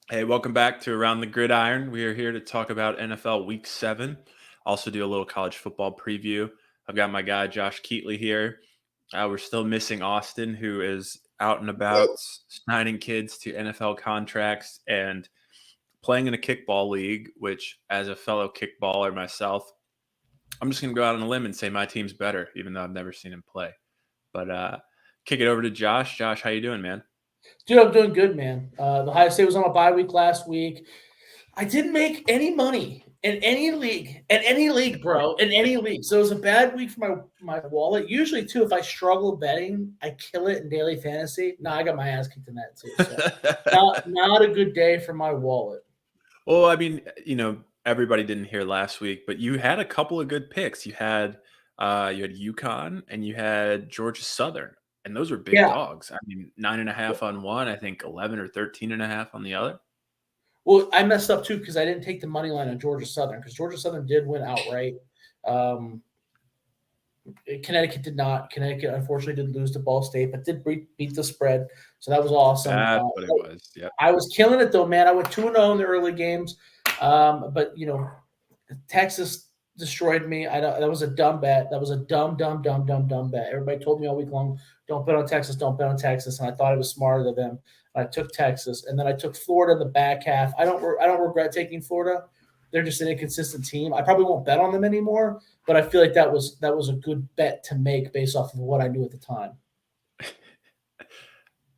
Hey, welcome back to Around the Gridiron. We are here to talk about NFL Week 7. Also do a little college football preview. I've got my guy Josh Keatley here. We're still missing Austin, who is out and about signing kids to NFL contracts and playing in a kickball league, which as a fellow kickballer myself, I'm just going to go out on a limb and say my team's better, even though I've never seen him play. But kick it over to Josh. Josh, how you doing, man? Dude, I'm doing good, man. The Ohio State was on a bye week last week. I didn't make any money in any league, bro, in any league. So it was a bad week for my wallet. Usually, too, if I struggle betting, I kill it in daily fantasy. No, I got my ass kicked in that too. So not a good day for my wallet. Well, I mean, everybody didn't hear last week, but you had a couple of good picks. You had UConn and you had Georgia Southern, and those were big Yeah. dogs. I mean, 9.5 on one, I think 11 or 13.5 on the other. Well, I messed up too because I didn't take the money line on Georgia Southern because Georgia Southern did win outright. Um, Connecticut did not. Connecticut unfortunately did lose to Ball State, but did beat the spread, so that was awesome. That's what it was. Yep. I was killing it though, man. I went 2-0 in the early games, but Texas destroyed me. That was a dumb bet. That was a dumb bet. Everybody told me all week long, "Don't bet on Texas. Don't bet on Texas," and I thought it was smarter than them. I took Texas, and then I took Florida in the back half. I don't regret taking Florida. They're just an inconsistent team. I probably won't bet on them anymore, but I feel like that was a good bet to make based off of what I knew at the time.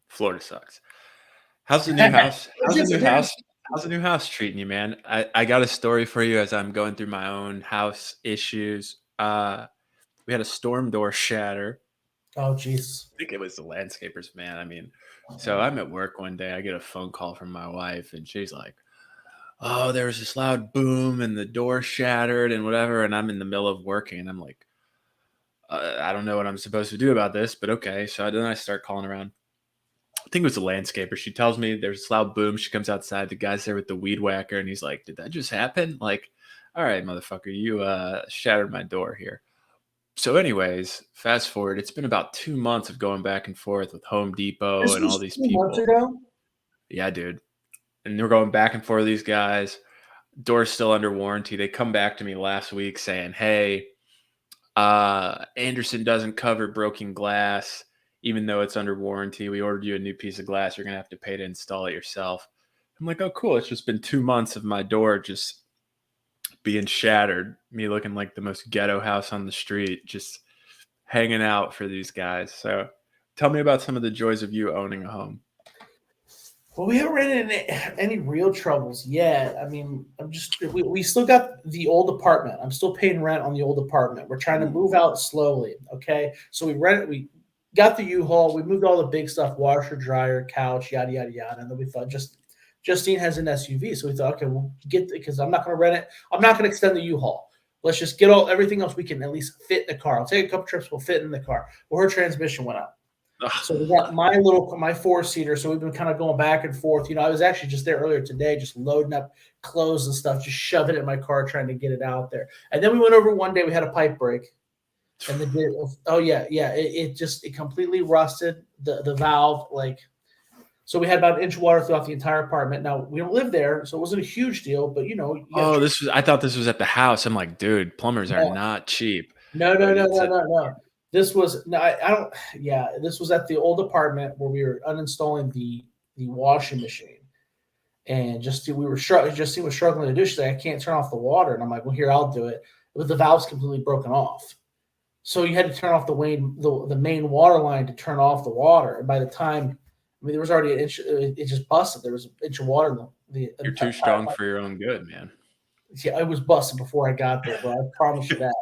Florida sucks. How's the new house? It's just there's How's the new house treating you, man? I got a story for you as I'm going through my own house issues. We had a storm door shatter. oh jeez. I think it was the landscapers, man. I mean, so I'm at work one day. I get a phone call from my wife, and she's like, "Oh, there was this loud boom, and the door shattered, and whatever." And I'm in the middle of working, and I'm like, "I don't know what I'm supposed to do about this, but okay." So then I start calling around. I think it was a landscaper. She tells me there's this loud boom. She comes outside. The guy's there with the weed whacker, and he's like, "Did that just happen?" Like, all right, motherfucker, you shattered my door here. So, anyways, fast forward. It's been about 2 months of going back and forth with Home Depot This and all was these 2 months people. ago. Yeah, dude. And they're going back and forth with these guys. Door's still under warranty. They come back to me last week saying, "Hey, Anderson doesn't cover broken glass, even though it's under warranty. We ordered you a new piece of glass. You're gonna have to pay to install it yourself." I'm like, "Oh, cool. It's just been 2 months of my door just being shattered. Me looking like the most ghetto house on the street, just hanging out for these guys." So, tell me about some of the joys of you owning a home. Well, we haven't ran into any real troubles yet. I mean, we still got the old apartment. I'm still paying rent on the old apartment. We're trying to move out slowly. Okay, so we got the U-Haul. We moved all the big stuff: washer, dryer, couch, yada yada yada. And then we thought Justine has an SUV, so we thought, okay, we'll get because I'm not going to rent it. I'm not going to extend the U-Haul. Let's just get all everything else we can at least fit in the car. I'll take a couple trips. We'll fit in the car. Well, her transmission went out. So we got my 4-seater. So we've been kind of going back and forth. I was actually just there earlier today, just loading up clothes and stuff, just shoving it in my car, trying to get it out there. And then we went over one day. We had a pipe break, and it completely rusted the valve. Like, so we had about an inch of water throughout the entire apartment. Now we don't live there, so it wasn't a huge deal. But you got Oh, I thought this was at the house. I'm like, dude, plumbers are not cheap. no, no, But no, it's no, at no, no. This was no, I don't. Yeah, this was at the old apartment where we were uninstalling the washing machine, and we were struggling. Justine was struggling to do. She's like, I can't turn off the water, and I'm like, well, here, I'll do it. But the valve's completely broken off, so you had to turn off the main water line to turn off the water. And by the time, I mean, there was already an inch. It just busted. There was an inch of water in the You're too entire. strong for your own good, man. Yeah, it was busted before I got there, bro. I promise you that.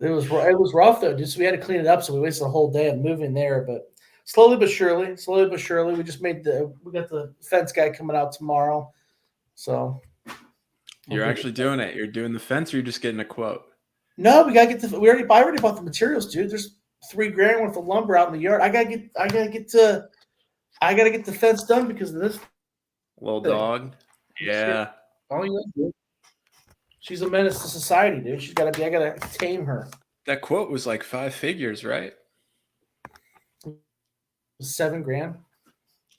It was rough though. Just we had to clean it up, so we wasted a whole day of moving there. But slowly but surely, we got the fence guy coming out tomorrow. So we'll You're get actually doing it. You're doing the fence, or you're just getting a quote. no, we gotta get the. I already bought the materials, dude. There's 3 grand worth of lumber out in the yard. I gotta get the fence done because of this Little thing. dog. Yeah. Oh yeah, dude. She's a menace to society, dude. She's gotta be. I gotta tame her. That quote was like 5 figures, right? 7 grand.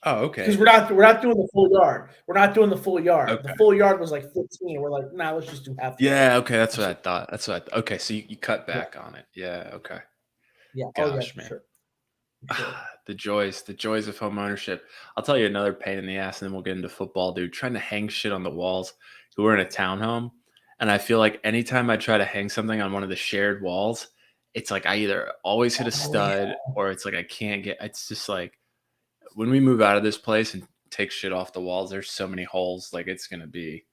Oh, Because okay. we're not doing the full yard. We're not doing the full yard. The Okay. full yard was like 15. We're like, nah, let's just do half the yard. Yeah, okay, that's what So, I thought. That's what I thought. Okay, so you cut yeah, back on it. Yeah, okay. yeah. Oh yeah, Gosh, for man. sure, for sure. The joys of home ownership. I'll tell you another pain in the ass, and then we'll get into football, dude. Trying to hang shit on the walls. We're in a townhome, and I feel like anytime I try to hang something on one of the shared walls, it's like I either always hit a Oh yeah. stud or it's like I can't get. It's just like when we move out of this place and take shit off the walls, there's so many holes. Like it's gonna be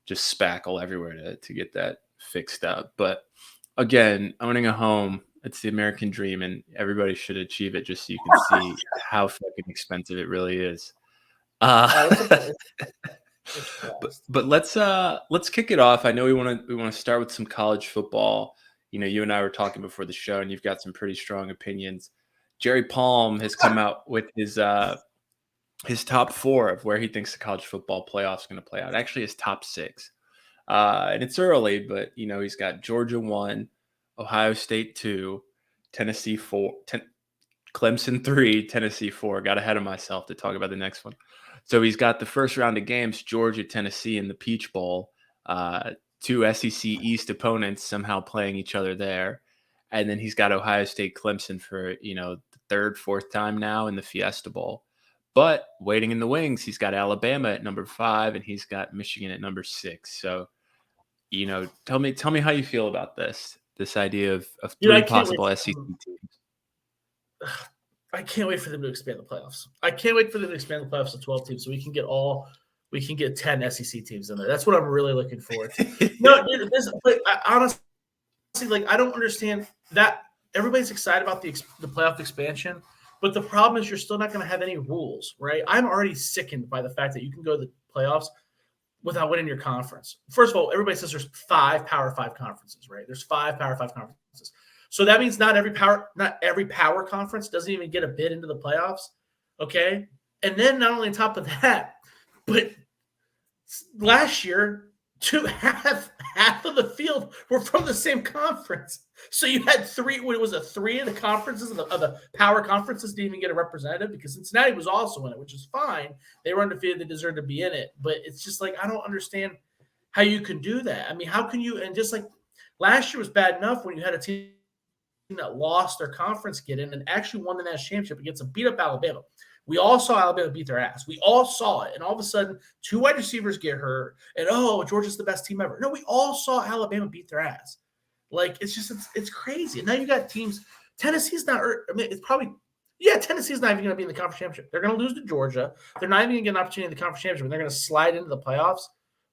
just spackle everywhere to get that fixed up. But again, owning a home, it's the American dream, and everybody should achieve it just so you can see how fucking expensive it really is. Oh, it's a Uh, it's a but blast. but let's kick it off. I know we want to start with some college football. You know, you and I were talking before the show, and you've got some pretty strong opinions. Jerry Palm has come out with his top four of where he thinks the college football playoff is going to play out. Actually, his top six. And it's early, but you know he's got Georgia 1, Ohio State 2, Tennessee 4, Clemson 3, Tennessee 4. Got ahead of myself to talk about the next one. So he's got the first round of games, Georgia, Tennessee in the Peach Bowl. Two SEC East opponents somehow playing each other there. And then he's got Ohio State, Clemson for, the third, fourth time now in the Fiesta Bowl. But waiting in the wings, he's got Alabama at number 5 and he's got Michigan at number 6. So, tell me how you feel about this idea of Dude, three possible SEC teams. I can't wait for them to expand the playoffs. I can't wait for them to expand the playoffs to 12 teams so we can get 10 SEC teams in there. That's what I'm really looking forward to. No, dude, honestly, like I don't understand that everybody's excited about the playoff expansion, but the problem is you're still not going to have any rules, right? I'm already sickened by the fact that you can go to the playoffs without winning your conference. First of all, everybody says there's 5 Power 5 conferences, right? There's 5 Power 5 conferences. So that means not every power conference doesn't even get a bid into the playoffs. Okay. And then not only on top of that, but last year, half of the field were from the same conference. So you had 3 of the conferences of the power conferences didn't even get a representative because Cincinnati was also in it, which is fine. They were undefeated, they deserved to be in it. But it's just like I don't understand how you can do that. I mean, how can you? And just like last year was bad enough when you had a team that lost their conference get in and actually won the national championship against a beat up Alabama. We all saw Alabama beat their ass. We all saw it. And all of a sudden, 2 wide receivers get hurt. And, Georgia's the best team ever. No, we all saw Alabama beat their ass. Like, it's crazy. And now you got teams. Tennessee's not – I mean, it's probably – yeah, Tennessee's not even going to be in the conference championship. They're going to lose to Georgia. They're not even going to get an opportunity in the conference championship. And they're going to slide into the playoffs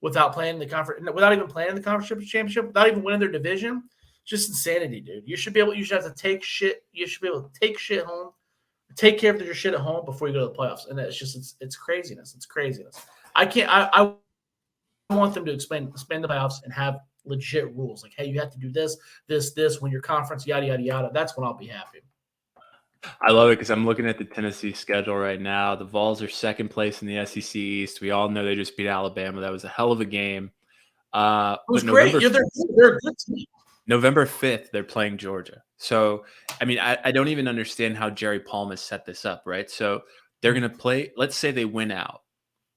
without even playing in the conference championship, without even winning their division. Just insanity, dude. You should have to take shit. You should be able to take shit home, take care of your shit at home before you go to the playoffs. And it's craziness. It's craziness. I want them to expand the playoffs and have legit rules. Like, hey, you have to do this, when your conference, yada, yada, yada. That's when I'll be happy. I love it because I'm looking at the Tennessee schedule right now. The Vols are second place in the SEC East. We all know they just beat Alabama. That was a hell of a game. It was great. They're a good team. November 5th, they're playing Georgia. So, I mean, I don't even understand how Jerry Palm has set this up, right? So they're going to play, let's say they win out.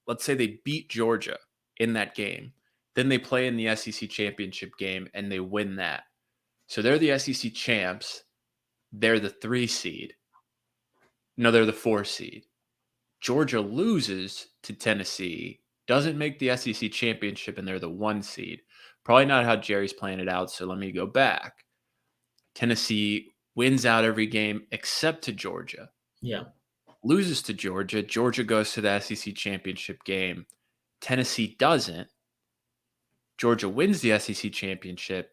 Let's say they beat Georgia in that game. Then they play in the SEC championship game and they win that. So they're the SEC champs. They're the 3 seed. No, they're the 4 seed. Georgia loses to Tennessee, doesn't make the SEC championship, and they're the 1 seed. Probably not how Jerry's playing it out, so let me go back. Tennessee wins out every game except to Georgia. Yeah. Loses to Georgia. Georgia goes to the SEC championship game. Tennessee doesn't. Georgia wins the SEC championship,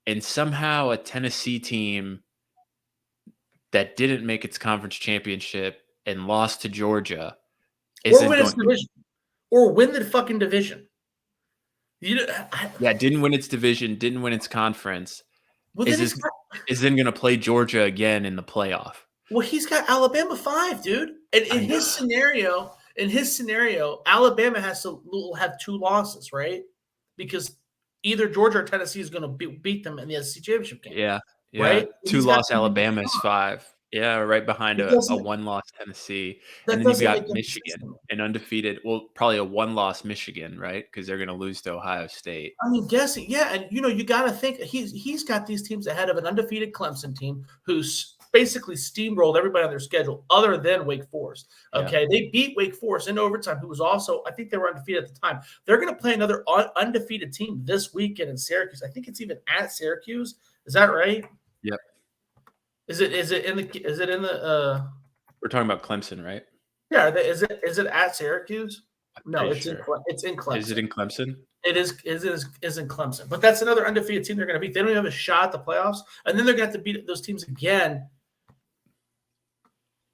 and somehow a Tennessee team that didn't make its conference championship and lost to Georgia or win its division. Or win the fucking division. Didn't win its division, didn't win its conference. Well, is then going to play Georgia again in the playoff. Well, he's got Alabama 5, dude. And in his scenario, Alabama has to have 2 losses, right? Because either Georgia or Tennessee is going to beat them in the SEC championship game. Yeah. Right? 2 loss Alabama is 5. Yeah, right behind It a doesn't. one-loss Tennessee, and That then you've doesn't make got any sense to Michigan, me. an undefeated, well, probably a one-loss Michigan, right? Because 'Cause they're gonna lose to Ohio State. I mean, guessing, yeah, and you got to think he's got these teams ahead of an undefeated Clemson team who's basically steamrolled everybody on their schedule, other than Wake Forest. Yeah. Okay, they beat Wake Forest in overtime, who was also, I think they were undefeated at the time. They're going to play another undefeated team this weekend in Syracuse. I think it's even at Syracuse. Is that right? Yep. Is it in the We're talking about Clemson, right? yeah? Is it at Syracuse? I'm No, pretty sure. It's in Is it Clemson. in Clemson? It is in Clemson, but that's another undefeated team they're going to beat. They don't even have a shot at the playoffs, and then they're going to have to beat those teams again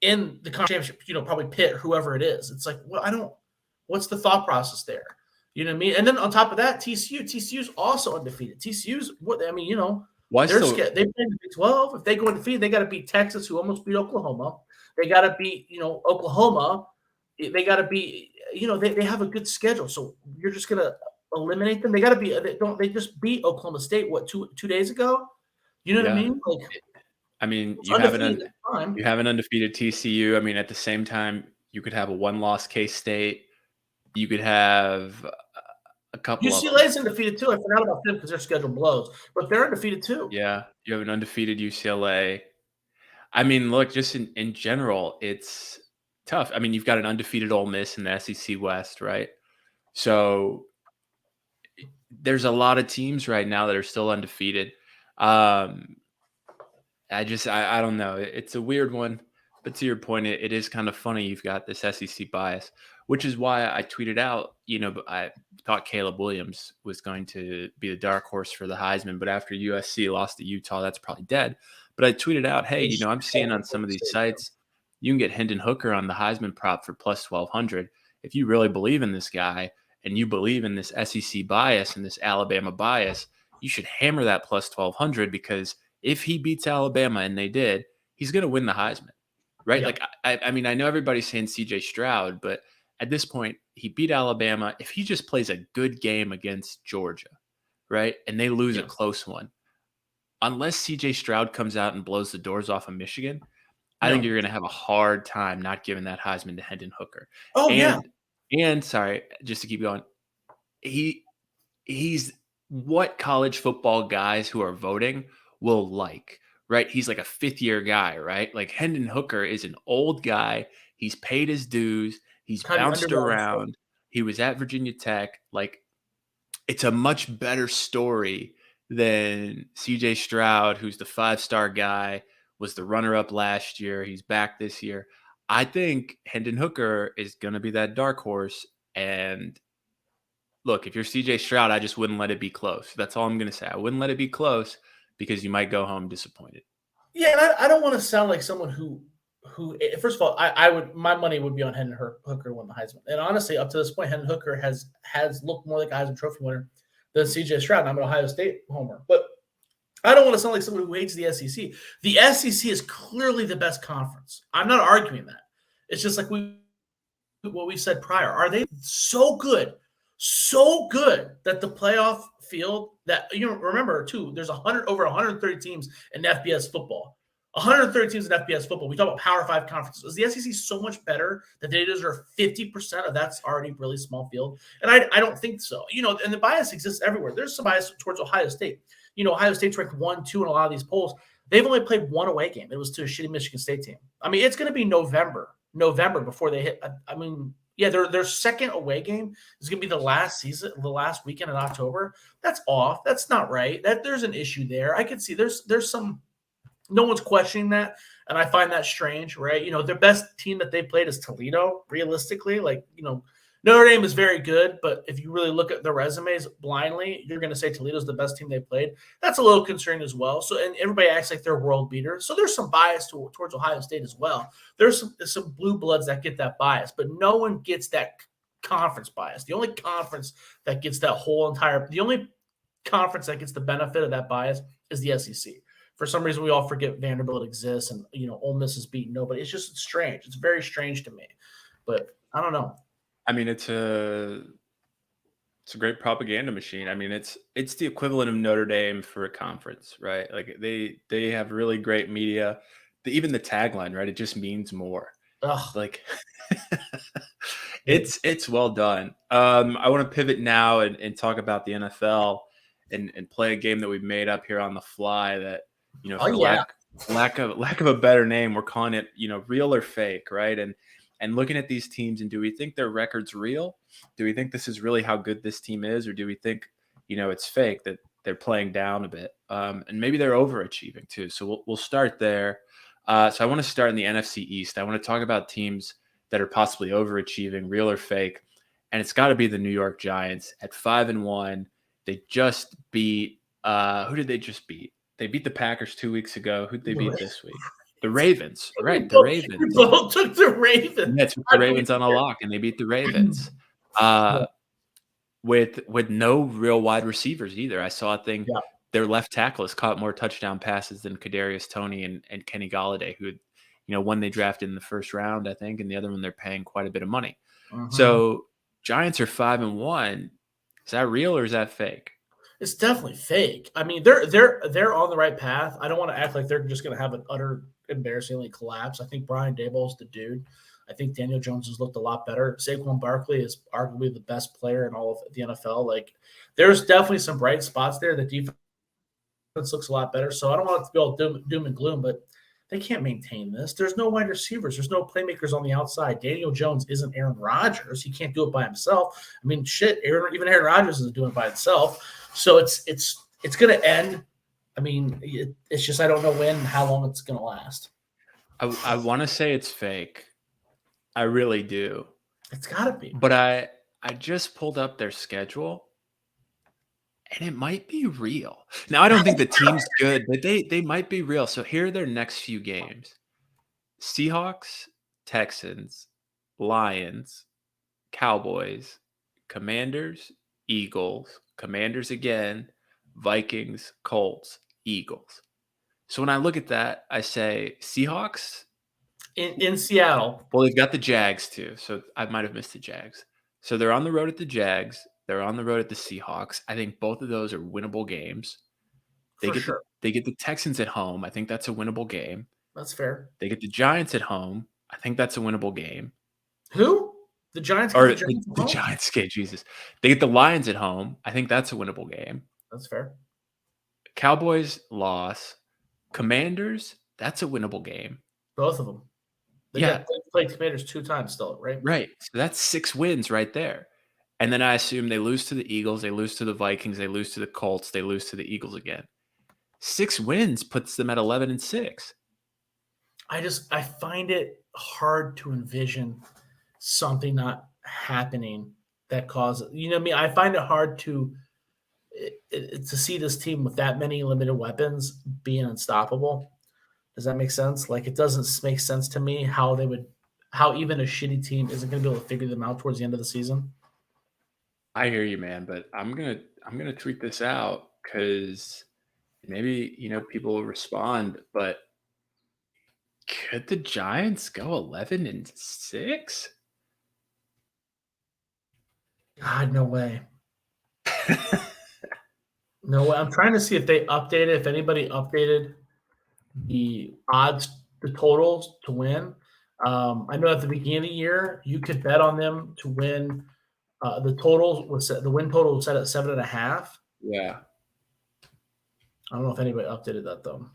in the championship. Probably Pitt or whoever it is. It's like, well, I don't. What's the thought process there? You know what I mean? And then on top of that, TCU's also undefeated. TCU's what I mean. Why They're so scared. They play in the Big 12. If they go undefeated, they got to beat Texas, who almost beat Oklahoma. They got to beat Oklahoma. They got to be. They have a good schedule. So you're just gonna eliminate them. They got to be. They just beat Oklahoma State two days ago. You know what I yeah. mean? Like I mean, it's undefeated at the time. you have an undefeated TCU. I mean, at the same time, you could have a one-loss K-State. You could have a couple of them. UCLA's undefeated too. I forgot about them because their schedule blows, but they're undefeated too. Yeah, you have an undefeated UCLA. I mean, look, just in general, it's tough. I mean, you've got an undefeated Ole Miss in the SEC West, right? So there's a lot of teams right now that are still undefeated. Um, I don't know. It's a weird one, but to your point, it is kind of funny. You've got this SEC bias, which is why I tweeted out. I thought Caleb Williams was going to be the dark horse for the Heisman, but after USC lost to Utah, that's probably dead. But I tweeted out, hey, I'm seeing on some of these sites you can get Hendon Hooker on the Heisman prop for plus 1,200. If you really believe in this guy and you believe in this SEC bias and this Alabama bias, you should hammer that plus 1,200 because if he beats Alabama, and they did, he's going to win the Heisman, right? Yeah. Like, I mean, I know everybody's saying CJ Stroud, but at this point, he beat Alabama. If he just plays a good game against Georgia, right, and they lose a close one, unless CJ Stroud comes out and blows the doors off of Michigan, I think No. you're going to have a hard time not giving that Heisman to Hendon Hooker. Oh yeah. And sorry, just to keep going, he's what college football guys who are voting will like, right? He's like a fifth-year guy, right? Like Hendon Hooker is an old guy. He's paid his dues. He's Kind of bounced underdog. around. He was at Virginia Tech. Like, it's a much better story than CJ Stroud, who's the five-star guy, was the runner-up last year. He's back this year. I think Hendon Hooker is going to be that dark horse. And look, if you're CJ Stroud, I just wouldn't let it be close. That's all I'm going to say. I wouldn't let it be close because you might go home disappointed. Yeah, and I don't want to sound like someone who first of all, I would, my money would be on Hendon Hooker win the Heisman. And honestly, up to this point, Hendon Hooker has looked more like a Heisman Trophy winner than CJ Stroud. And I'm an Ohio State homer, but I don't want to sound like someone who hates the SEC. The SEC is clearly the best conference. I'm not arguing that. It's just like what we said prior. Are they so good that the playoff field that remember too? There's over 130 teams in FBS football. 130 teams in FBS football. We talk about Power 5 conferences. Is the SEC so much better that they deserve 50% of that's already really small field? And I don't think so. And the bias exists everywhere. There's some bias towards Ohio State. Ohio State's ranked 1, 2 in a lot of these polls. They've only played one away game. It was to a shitty Michigan State team. I mean, it's going to be November before they hit. I mean, yeah, their second away game is going to be the last weekend in October. That's off. That's not right. There's an issue there. I can see there's some. No one's questioning that, and I find that strange, right? Their best team that they played is Toledo. Realistically, Notre Dame is very good, but if you really look at their resumes blindly, you're going to say Toledo's the best team they played. That's a little concerning as well. So, and everybody acts like they're world beaters. So there's some bias towards Ohio State as well. There's some blue bloods that get that bias, but no one gets that conference bias. The only conference that gets the only conference that gets the benefit of that bias is the SEC. For some reason, we all forget Vanderbilt exists, and Ole Miss is beating nobody. It's just strange. It's very strange to me, but I don't know. I mean, it's a great propaganda machine. I mean, it's the equivalent of Notre Dame for a conference, right? Like they have really great media. even the tagline, right? It just means more. Ugh, Like dude. it's well done. I want to pivot now and talk about the NFL and play a game that we've made up here on the fly that, Oh for yeah. lack of a better name, we're calling it, real or fake, right? And looking at these teams, and do we think their record's real? Do we think this is really how good this team is, or do we think, it's fake, that they're playing down a bit, and maybe they're overachieving too? So we'll start there. So I want to start in the NFC East. I want to talk about teams that are possibly overachieving, real or fake, and it's got to be the New York Giants at 5-1. They just beat. Who did they just beat? They beat the Packers 2 weeks ago. Who'd they beat this week? The Ravens, right? The We Ravens. both took the Ravens. Yeah, took the Ravens on a lock, and they beat the Ravens. Yeah. With no real wide receivers either. I saw a thing. Yeah. Their left tackle has caught more touchdown passes than Kadarius Toney and Kenny Galladay, who, one they drafted in the first round, I think, and the other one they're paying quite a bit of money. So Giants are 5-1. Is that real or is that fake? It's definitely fake. I mean, they're on the right path. I don't want to act like they're just going to have an utter embarrassingly collapse. I think Brian Daboll's the dude. I think Daniel Jones has looked a lot better. Saquon Barkley is arguably the best player in all of the NFL. Like, there's definitely some bright spots there. The defense looks a lot better. So I don't want it to be all doom and gloom, but they can't maintain this. There's no wide receivers. There's no playmakers on the outside. Daniel Jones isn't Aaron Rodgers. He can't do it by himself. I mean, shit, even Aaron Rodgers isn't doing it by himself. So it's going to end. I mean, it's just I don't know when, how long it's going to last. I want to say it's fake. I really do. It's got to be. But I just pulled up their schedule, and it might be real. Now, I don't think the team's good, but they might be real. So here are their next few games: Seahawks, Texans, Lions, Cowboys, Commanders, Eagles, Commanders again, Vikings, Colts, Eagles. So when I look at that, I say Seahawks. In Seattle. Well, they've got the Jags too, so I might have missed the Jags. So they're on the road at the Jags. They're on the road at the Seahawks. I think both of those are winnable games. They get the Texans at home. I think that's a winnable game. That's fair. They get the Giants at home. I think that's a winnable game. Who? The Giants? Or the Giants. Okay, Jesus. They get the Lions at home. I think that's a winnable game. That's fair. Cowboys loss. Commanders, that's a winnable game. Both of them. They played Commanders 2 times still, right? Right. So that's 6 wins right there. And then I assume they lose to the Eagles, they lose to the Vikings, they lose to the Colts, they lose to the Eagles again. 6 wins puts them at 11-6. I find it hard to envision something not happening that causes, I mean, I find it hard to see this team with that many limited weapons being unstoppable. Does that make sense? Like, it doesn't make sense to me how even a shitty team isn't going to be able to figure them out towards the end of the season. I hear you, man, but I'm gonna tweet this out because maybe people will respond. But could the Giants go 11-6? God, no way. No way. I'm trying to see if they updated. If anybody updated the odds, the totals to win. I know at the beginning of the year you could bet on them to win. The win total was set at 7.5. Yeah. I don't know if anybody updated that though.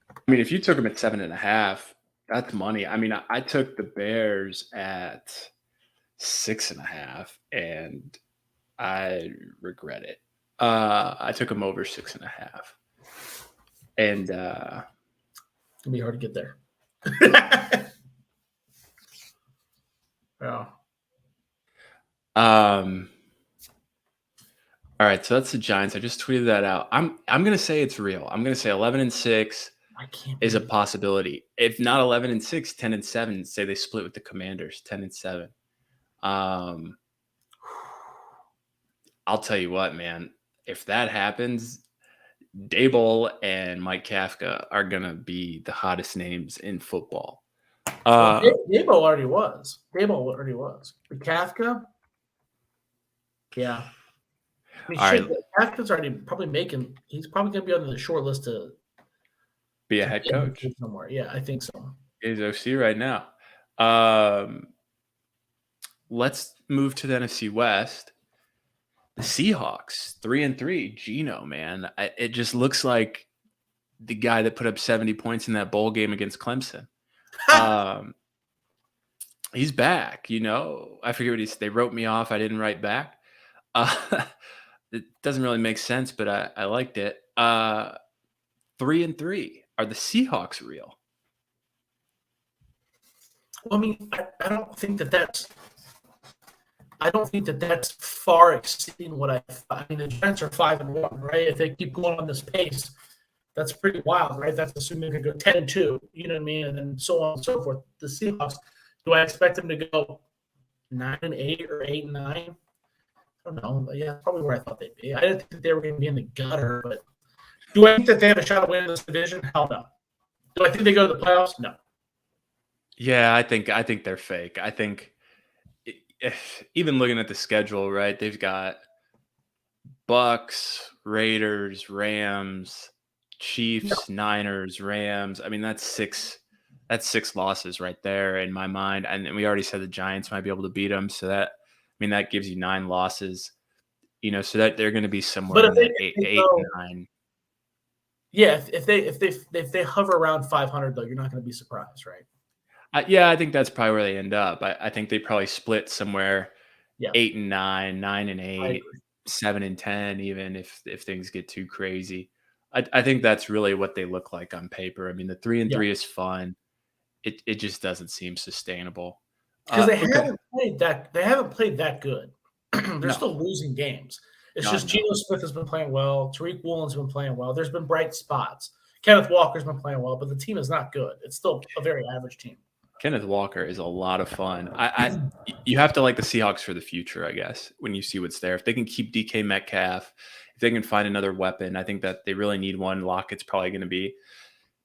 I mean, if you took them at 7.5, that's money. I mean, I took the Bears at 6.5, and I regret it. I took them over 6.5, and it's gonna be hard to get there. Yeah. All right, so that's the Giants. I just tweeted that out. I'm gonna say it's real. I'm gonna say 11-6 is a possibility. If not 11-6, 10-7. Say they split with the Commanders, 10-7. I'll tell you what, man. If that happens, Daboll and Mike Kafka are gonna be the hottest names in football. Daboll already was. But Kafka, yeah. I mean, All right. Kafka's already probably he's probably going to be on the short list to be a to head get him coach. somewhere. Yeah, I think so. He's OC right now. Let's move to the NFC West. The Seahawks, 3-3. Geno, man, it just looks like the guy that put up 70 points in that bowl game against Clemson. He's back. I forget what they wrote me off. I didn't write back. It doesn't really make sense, but I liked it. 3-3. Are the Seahawks real? Well, I mean, I don't think that's far exceeding what I mean. The Giants are 5-1, right? If they keep going on this pace, that's pretty wild, right? That's assuming they could go 10-2, you know what I mean, and then so on and so forth. The Seahawks, do I expect them to go 9-8 or 8-9? I don't know. Yeah, probably where I thought they'd be. I didn't think they were going to be in the gutter, but do I think that they have a shot at winning this division? Hell no. Do I think they go to the playoffs? No. Yeah, I think they're fake. I think even looking at the schedule, right? They've got Bucks, Raiders, Rams, Chiefs, Niners, Rams. I mean, that's six losses right there in my mind. And we already said the Giants might be able to beat them, so that gives you 9 losses. So that they're going to be somewhere in that 8 and 9. Yeah, if they hover around 500 though, you're not going to be surprised, right? Yeah, I think that's probably where they end up. I think they probably split somewhere 8 and 9, 9 and 8, 7 and 10, even if things get too crazy. I think that's really what they look like on paper. I mean, the 3-3 is fun. It just doesn't seem sustainable because they haven't played that good. They're still losing games. It's just Geno Smith has been playing well. Tariq Woolen's been playing well. There's been bright spots. Kenneth Walker's been playing well, but the team is not good. It's still a very average team. Kenneth Walker is a lot of fun. You have to like the Seahawks for the future, I guess, when you see what's there. If they can keep DK Metcalf, if they can find another weapon, I think that they really need one. Lockett's probably going to be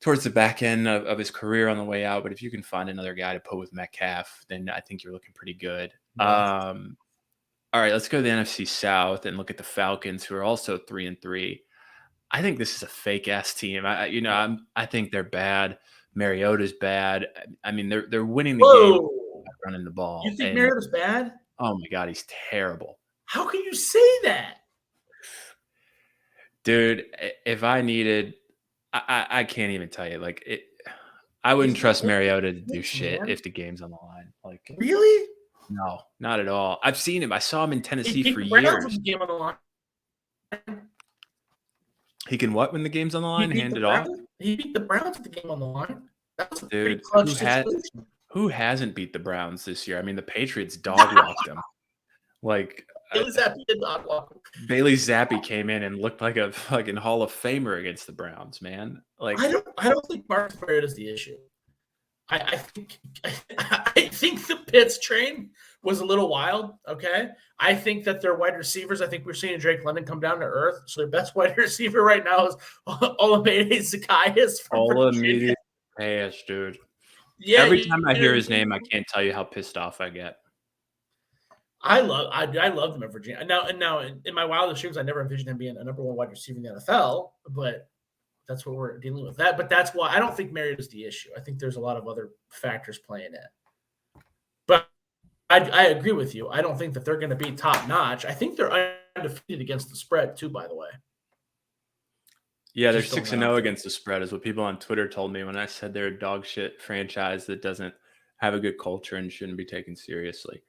towards the back end of his career on the way out. But if you can find another guy to put with Metcalf, then I think you're looking pretty good. All right, let's go to the NFC South and look at the Falcons, who are also 3-3. I think this is a fake-ass team. I think they're bad. Mariota's bad. I mean, they're winning the game by running the ball. You think Mariota's bad? Oh my God, he's terrible. How can you say that? Dude, if I needed, I can't even tell you. Like I wouldn't trust Mariota to do shit if the game's on the line. Like really? No, not at all. I've seen him. I saw him in Tennessee for years. Game on the line. He can what when the game's on the line? Hand it off? He beat the Browns with the game on the line. That was a dude, pretty clutch who hasn't beat the Browns this year? I mean, the Patriots dog-walked them. Like Bailey Zappi came in and looked like a fucking Hall of Famer against the Browns, man. Like I don't think Marcus Mariota is the issue. I think the Pitts train was a little wild. Okay, I think that their wide receivers. I think we're seeing Drake London come down to earth. So their best wide receiver right now is Olamide Zaccheaus. Olamide Zaccheaus, dude. Yeah. Every time I hear his name, I can't tell you how pissed off I get. I love him at Virginia. Now in my wildest dreams, I never envisioned him being a number 1 wide receiver in the NFL, but that's what we're dealing with. But that's why I don't think Mariota is the issue. I think there's a lot of other factors playing in. But I agree with you. I don't think that they're going to be top notch. I think they're undefeated against the spread too, by the way. Yeah, they're 6-0 against the spread is what people on Twitter told me when I said they're a dog shit franchise that doesn't have a good culture and shouldn't be taken seriously.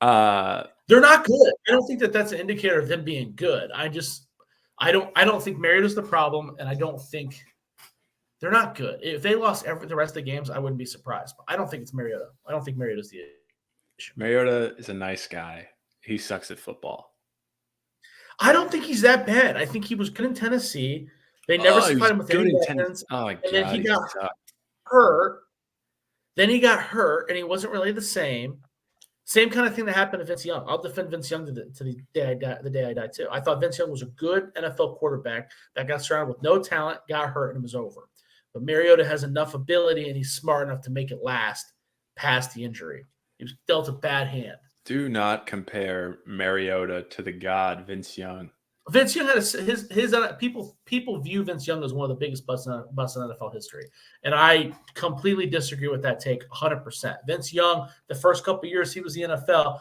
They're not good. I don't think that that's an indicator of them being good. I don't think Mariota's the problem, and I don't think they're not good. If they lost the rest of the games, I wouldn't be surprised. But I don't think it's Mariota. I don't think Mariota's the issue. Mariota is a nice guy. He sucks at football. I don't think he's that bad. I think he was good in Tennessee. They never supplied him with any weapons. Oh my God, and then he got hurt. Then he got hurt, and he wasn't really the same. Same kind of thing that happened to Vince Young. I'll defend Vince Young to the day I die too. I thought Vince Young was a good NFL quarterback that got surrounded with no talent, got hurt, and it was over. But Mariota has enough ability, and he's smart enough to make it last past the injury. He was dealt a bad hand. Do not compare Mariota to the god Vince Young. Vince Young had his people view Vince Young as one of the biggest busts in NFL history, and I completely disagree with that take 100%. Vince Young, the first couple of years he was in the NFL,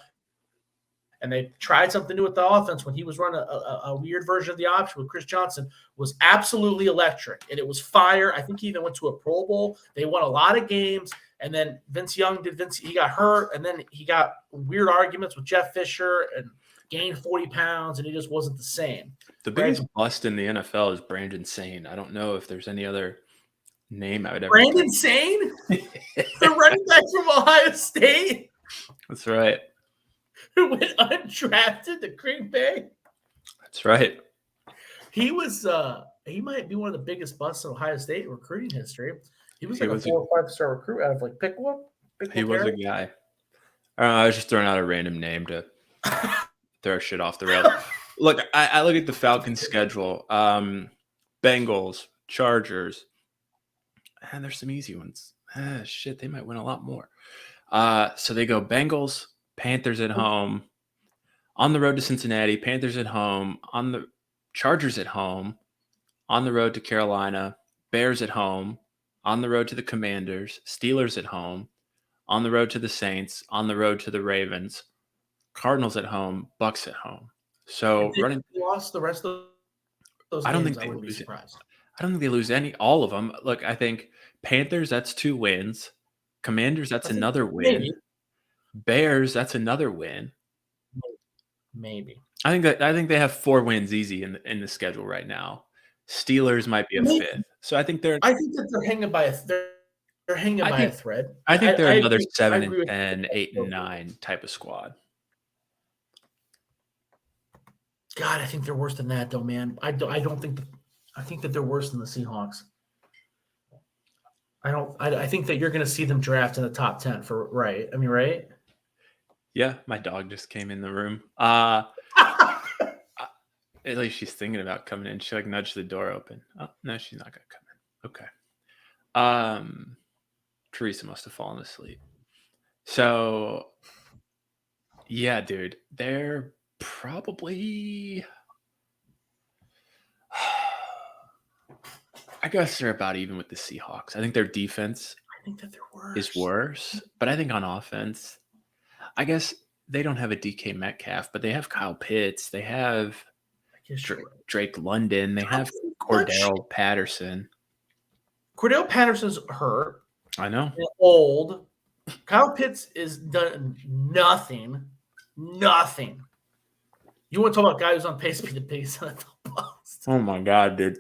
and they tried something new with the offense when he was running a weird version of the option with Chris Johnson, was absolutely electric, and it was fire. I think he even went to a Pro Bowl. They won a lot of games, and then he got hurt, and then he got weird arguments with Jeff Fisher and gained 40 pounds, and he just wasn't the same. The biggest bust in the NFL is Brandon Sane. I don't know if there's any other name I would ever. Brandon Sane? The running back from Ohio State? That's right. Who went undrafted to Green Bay? That's right. He was he might be one of the biggest busts in Ohio State recruiting history. He was like a 4 or 5 star recruit out of like Pickwick. He was a guy. I was just throwing out a random name to throw shit off the rails. Look, I look at the Falcons' schedule. Bengals, Chargers, and there's some easy ones. Shit, they might win a lot more. So they go Bengals, Panthers at home, on the road to Cincinnati, Panthers at home, on the Chargers at home, on the road to Carolina, Bears at home, on the road to the Commanders, Steelers at home, on the road to the Saints, on the road to the Ravens, Cardinals at home, Bucks at home. So running lost the rest of those I don't games, think they I would be lose surprised. I don't think they lose all of them. Look, I think Panthers, that's 2 wins. Commanders, that's another win. Maybe. Bears, that's another win. Maybe. I think they have 4 wins easy in the schedule right now. Steelers might be a 5th. So I think that they're hanging by a thread. I think they're another 7 and 10, 8 and 9 type of squad. God, I think they're worse than that, though, man. I think that they're worse than the Seahawks. I think that you're going to see them draft in the top 10 right? I mean, right? Yeah, my dog just came in the room. At least she's thinking about coming in. She nudged the door open. Oh, no, she's not going to come in. Okay. Teresa must have fallen asleep. So, yeah, dude, they're probably, I guess they're about even with the Seahawks. I think their defense is worse, but I think on offense, I guess they don't have a DK Metcalf, but they have Kyle Pitts. They have Drake London. They have Cordell Patterson. Cordell Patterson's hurt. I know. They're old. Kyle Pitts is done nothing. Nothing. You want to talk about a guy who's on pace to be the biggest NFL bust? Oh my God, dude.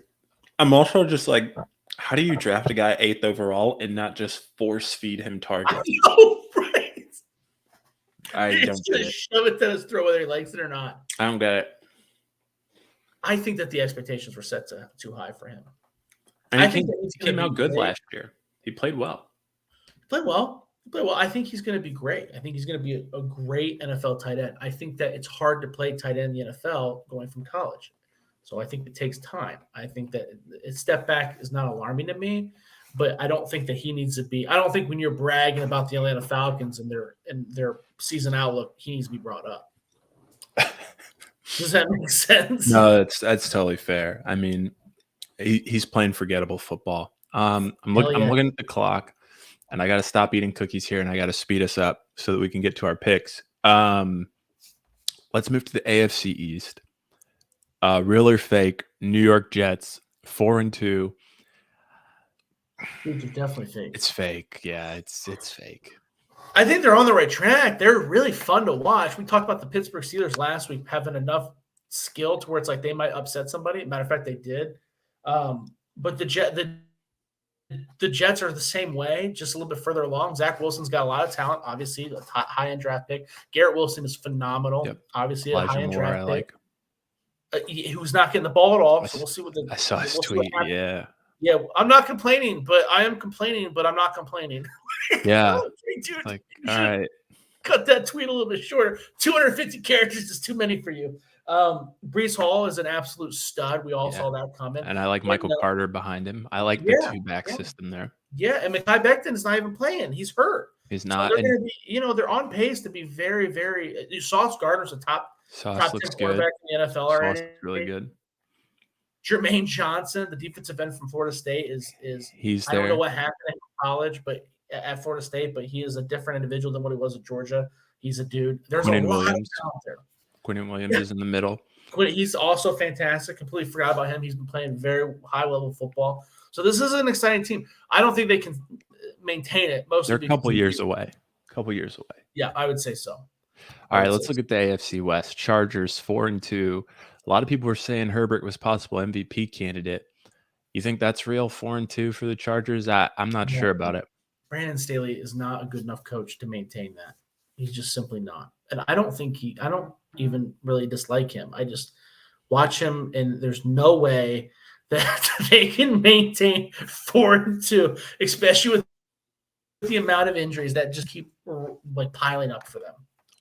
I'm also just like, how do you draft a guy 8th overall and not just force feed him targets? I know, right? I don't get it. Shove it to his throat whether he likes it or not. I don't get it. I think that the expectations were set too high for him. And I think he came out good last year. He played well. Played well. I think he's going to be great. I think he's going to be a great NFL tight end. I think that it's hard to play tight end in the NFL going from college. So I think it takes time. I think that a step back is not alarming to me, but I don't think that he needs to be. I don't think when you're bragging about the Atlanta Falcons and their season outlook, he needs to be brought up. Does that make sense? No, that's totally fair. I mean, he's playing forgettable football. I'm looking at the clock, and I got to stop eating cookies here, and I got to speed us up so that we can get to our picks. Let's move to the AFC East. Real or fake? New York Jets 4-2. It's definitely fake. It's fake. Yeah, it's fake. I think they're on the right track. They're really fun to watch. We talked about the Pittsburgh Steelers last week having enough skill to where it's like they might upset somebody. Matter of fact, they did. But the Jets are the same way, just a little bit further along. Zach Wilson's got a lot of talent, obviously, a high-end draft pick. Garrett Wilson is phenomenal, obviously, a high-end draft pick. Who's not getting the ball at all, so we'll see what I saw his tweet, yeah. Yeah, I'm not complaining, but I am complaining, but I'm not complaining. Yeah. Dude, all right. Cut that tweet a little bit shorter. 250 characters is too many for you. Breece Hall is an absolute stud. We all saw that coming. And I like Michael Carter behind him. I like the 2-back system there. Yeah, and Mekhi Becton is not even playing. He's hurt. He's So not. they're And going to be, they're on pace to be very, very. Sauce Gardner's a Sauce top 10 looks good. quarterback in the NFL Sauce already. looks really good. Jermaine Johnson, the defensive end from Florida State, is He's I don't know there. what happened in college, but at Florida State, but he is a different individual than what he was at Georgia. He's a dude. There's a Quinnen lot of Williams. talent there. Quinnen Williams is in the middle. He's also fantastic. Completely forgot about him. He's been playing very high level football. So this is an exciting team. I don't think they can maintain it. Mostly They're a couple years away. Yeah, I would say so. All right, let's look at the AFC West. Chargers 4-2. A lot of people were saying Herbert was possible MVP candidate. You think that's real? 4-2 for the Chargers? I'm not sure about it. Brandon Staley is not a good enough coach to maintain that. He's just simply not. And I don't even really dislike him. I just watch him, and there's no way that they can maintain 4-2, especially with the amount of injuries that just keep like piling up for them.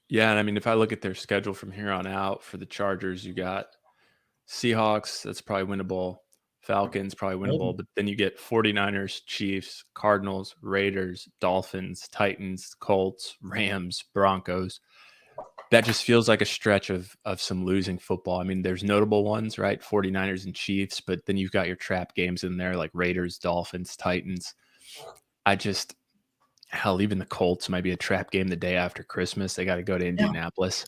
Yeah, and I mean, if I look at their schedule from here on out for the Chargers, you got Seahawks, that's probably winnable. Falcons, probably winnable. But then you get 49ers, Chiefs, Cardinals, Raiders, Dolphins, Titans, Colts, Rams, Broncos. That just feels like a stretch of some losing football. I mean, there's notable ones, right? 49ers and Chiefs, but then you've got your trap games in there like Raiders, Dolphins, Titans. Hell, even the Colts might be a trap game the day after Christmas. They got to go to Indianapolis.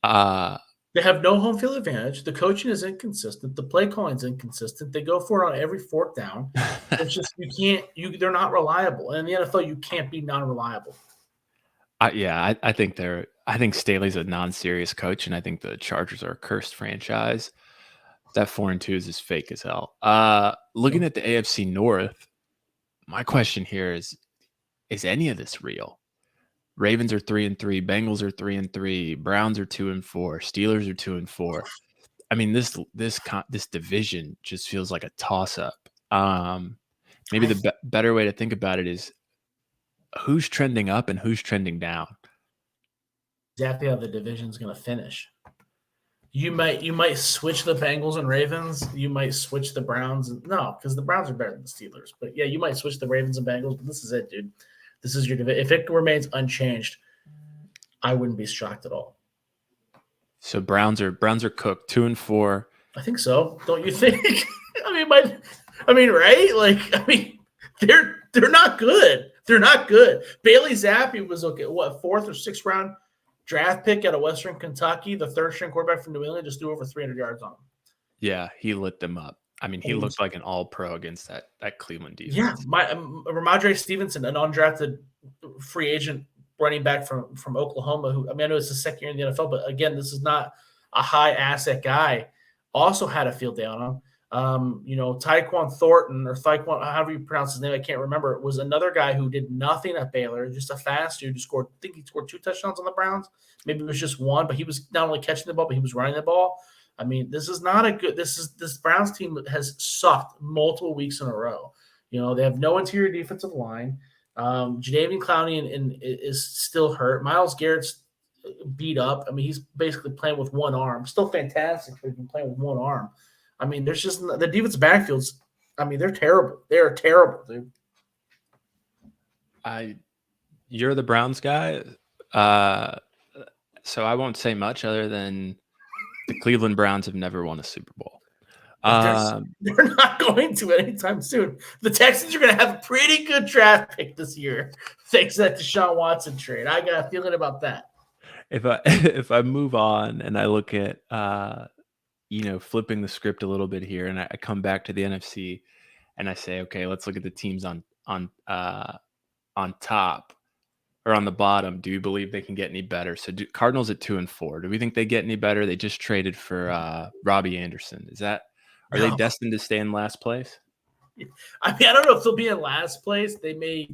They have no home field advantage. The coaching is inconsistent. The play calling is inconsistent. They go for it on every fourth down. It's just they're not reliable. And in the NFL, you can't be non-reliable. I think Staley's a non-serious coach, and I think the Chargers are a cursed franchise. That 4-2 is as fake as hell. Looking at the AFC North, my question here is any of this real? Ravens are 3-3, Bengals are 3-3, Browns are 2-4, Steelers are 2-4. I mean, this division just feels like a toss-up. Maybe the better way to think about it is who's trending up and who's trending down. Exactly how the division's going to finish. You might switch the Bengals and Ravens. You might switch the Browns. No, because the Browns are better than the Steelers. But yeah, you might switch the Ravens and Bengals. But this is it, dude. This is your division. If it remains unchanged, I wouldn't be shocked at all. So Browns are cooked 2-4. I think so. Don't you think? I mean, right? Like, they're not good. They're not good. Bailey Zappi was what, 4th or 6th round draft pick out of Western Kentucky, the third-string quarterback from New England, just threw over 300 yards on him. Yeah, he lit them up. I mean, he looked like an all-pro against that Cleveland defense. Yeah, Ramondre Stevenson, an undrafted free agent running back from Oklahoma, who, I know it's his second year in the NFL, but again, this is not a high-asset guy, also had a field day on him. Tyquan Thornton, or Tyquan, however you pronounce his name, I can't remember, was another guy who did nothing at Baylor, just a fast dude who scored, I think he scored 2 touchdowns on the Browns. Maybe it was just 1, but he was not only catching the ball, but he was running the ball. I mean, this is not a good – this Browns team has sucked multiple weeks in a row. They have no interior defensive line. Jadeveon Clowney is still hurt. Myles Garrett's beat up. I mean, he's basically playing with one arm. Still fantastic, but he's been playing with one arm. I mean, there's just the defensive backfields. I mean, they're terrible. They are terrible, dude. You're the Browns guy, so I won't say much other than the Cleveland Browns have never won a Super Bowl. They're not going to anytime soon. The Texans are going to have a pretty good draft pick this year, thanks to that Deshaun Watson trade. I got a feeling about that. If I move on and I look at flipping the script a little bit here, and I come back to the NFC, and I say, okay, let's look at the teams on top or on the bottom. Do you believe they can get any better? So Cardinals at 2-4. Do we think they get any better? They just traded for Robbie Anderson. Are they destined to stay in last place? I mean, I don't know if they'll be in last place. They may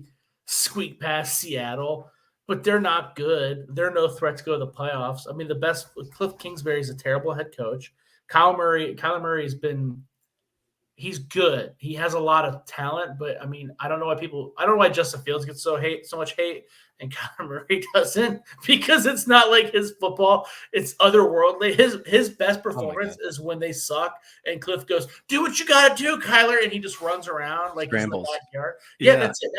squeak past Seattle, but they're not good. They're no threat to go to the playoffs. I mean, the best – Cliff Kingsbury is a terrible head coach. Kyler Murray has been he's good. He has a lot of talent, but I mean, I don't know why Justin Fields gets so much hate, and Kyler Murray doesn't, because it's not like his football. It's otherworldly. His best Oh my performance God. is when they suck, and Cliff goes, "Do what you got to do, Kyler," and he just runs around like he's in the Scrambles. backyard. Yeah, Yeah. that's it.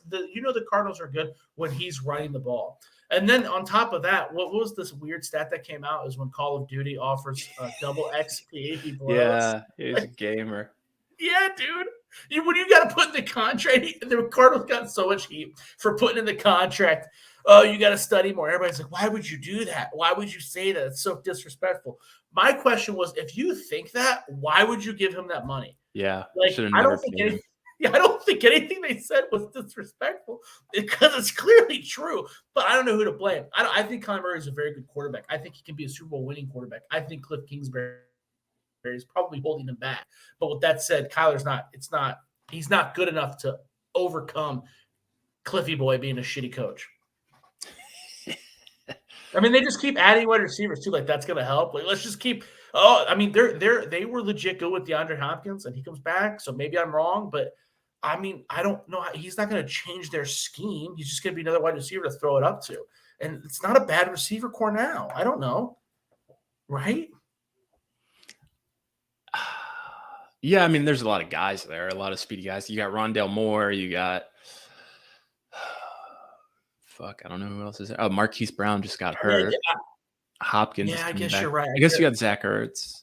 The Cardinals are good when he's running the ball. And then on top of that, what was this weird stat that came out is when Call of Duty offers double XP, he blows. Yeah. He's a gamer. Yeah, dude. When you got to put in the contract, the Cardinals got so much heat for putting in the contract. Oh, you got to study more. Everybody's like, why would you do that? Why would you say that? It's so disrespectful. My question was, if you think that, why would you give him that money? Yeah. Like, Should have I never don't think paid him. I don't think anything they said was disrespectful, because it's clearly true. But I don't know who to blame. I think Kyler Murray is a very good quarterback. I think he can be a Super Bowl winning quarterback. I think Cliff Kingsbury is probably holding him back. But with that said, he's not good enough to overcome Cliffy Boy being a shitty coach. I mean, they just keep adding wide receivers too. Like, that's going to help. Like, let's just keep. Oh, I mean, they were legit good with DeAndre Hopkins, and he comes back. So maybe I'm wrong, but I mean, I don't know. He's not going to change their scheme. He's just going to be another wide receiver to throw it up to. And it's not a bad receiver core now. I don't know, right? Yeah, I mean, there's a lot of guys there, a lot of speedy guys. You got Rondale Moore, you got fuck, I don't know who else is there. Oh, Marquise Brown just got hurt. Hopkins is I coming guess back. you're right. I guess you got Zach Ertz.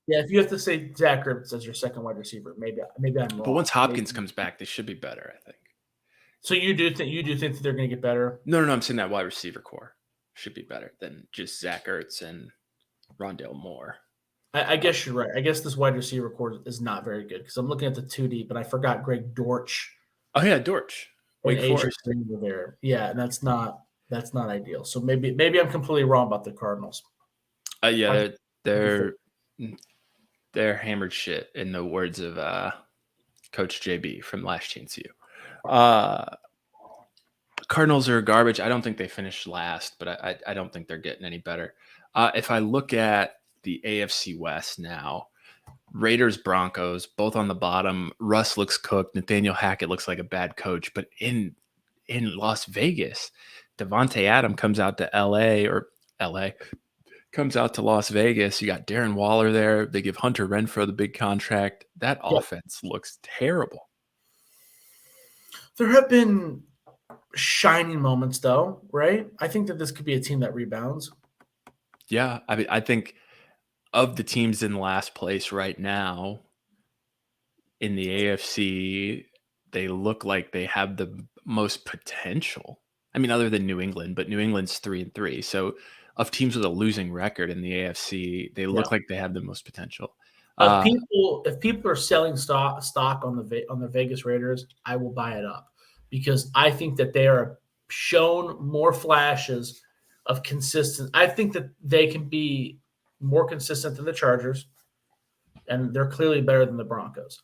Yeah, if you have to say Zach Ertz as your second wide receiver, maybe I'm wrong. But once Hopkins comes back, they should be better, I think. So you do think that they're going to get better? No, I'm saying that wide receiver core should be better than just Zach Ertz and Rondale Moore. I guess you're right. I guess this wide receiver core is not very good, because I'm looking at the 2D, but I forgot Greg Dortch. Oh yeah, Dortch. Wake Forest. There. Yeah, and that's not ideal. So maybe I'm completely wrong about the Cardinals. Yeah, they're hammered shit, in the words of Coach JB from Last Chance U. Cardinals are garbage. I don't think they finished last, but I don't think they're getting any better. If I look at the AFC West now, Raiders, Broncos, both on the bottom. Russ looks cooked. Nathaniel Hackett looks like a bad coach. But in Las Vegas, Devontae Adams comes out to LA, comes out to Las Vegas. You got Darren Waller there. They give Hunter Renfrow the big contract. That offense looks terrible. There have been shining moments, though, right? I think that this could be a team that rebounds. Yeah, I mean, I think of the teams in last place right now in the AFC, they look like they have the most potential. I mean, other than New England, but New England's 3-3. So of teams with a losing record in the AFC, they look like they have the most potential. If people are selling stock on the Vegas Raiders, I will buy it up, because I think that they are shown more flashes of consistent. I think that they can be more consistent than the Chargers, and they're clearly better than the Broncos.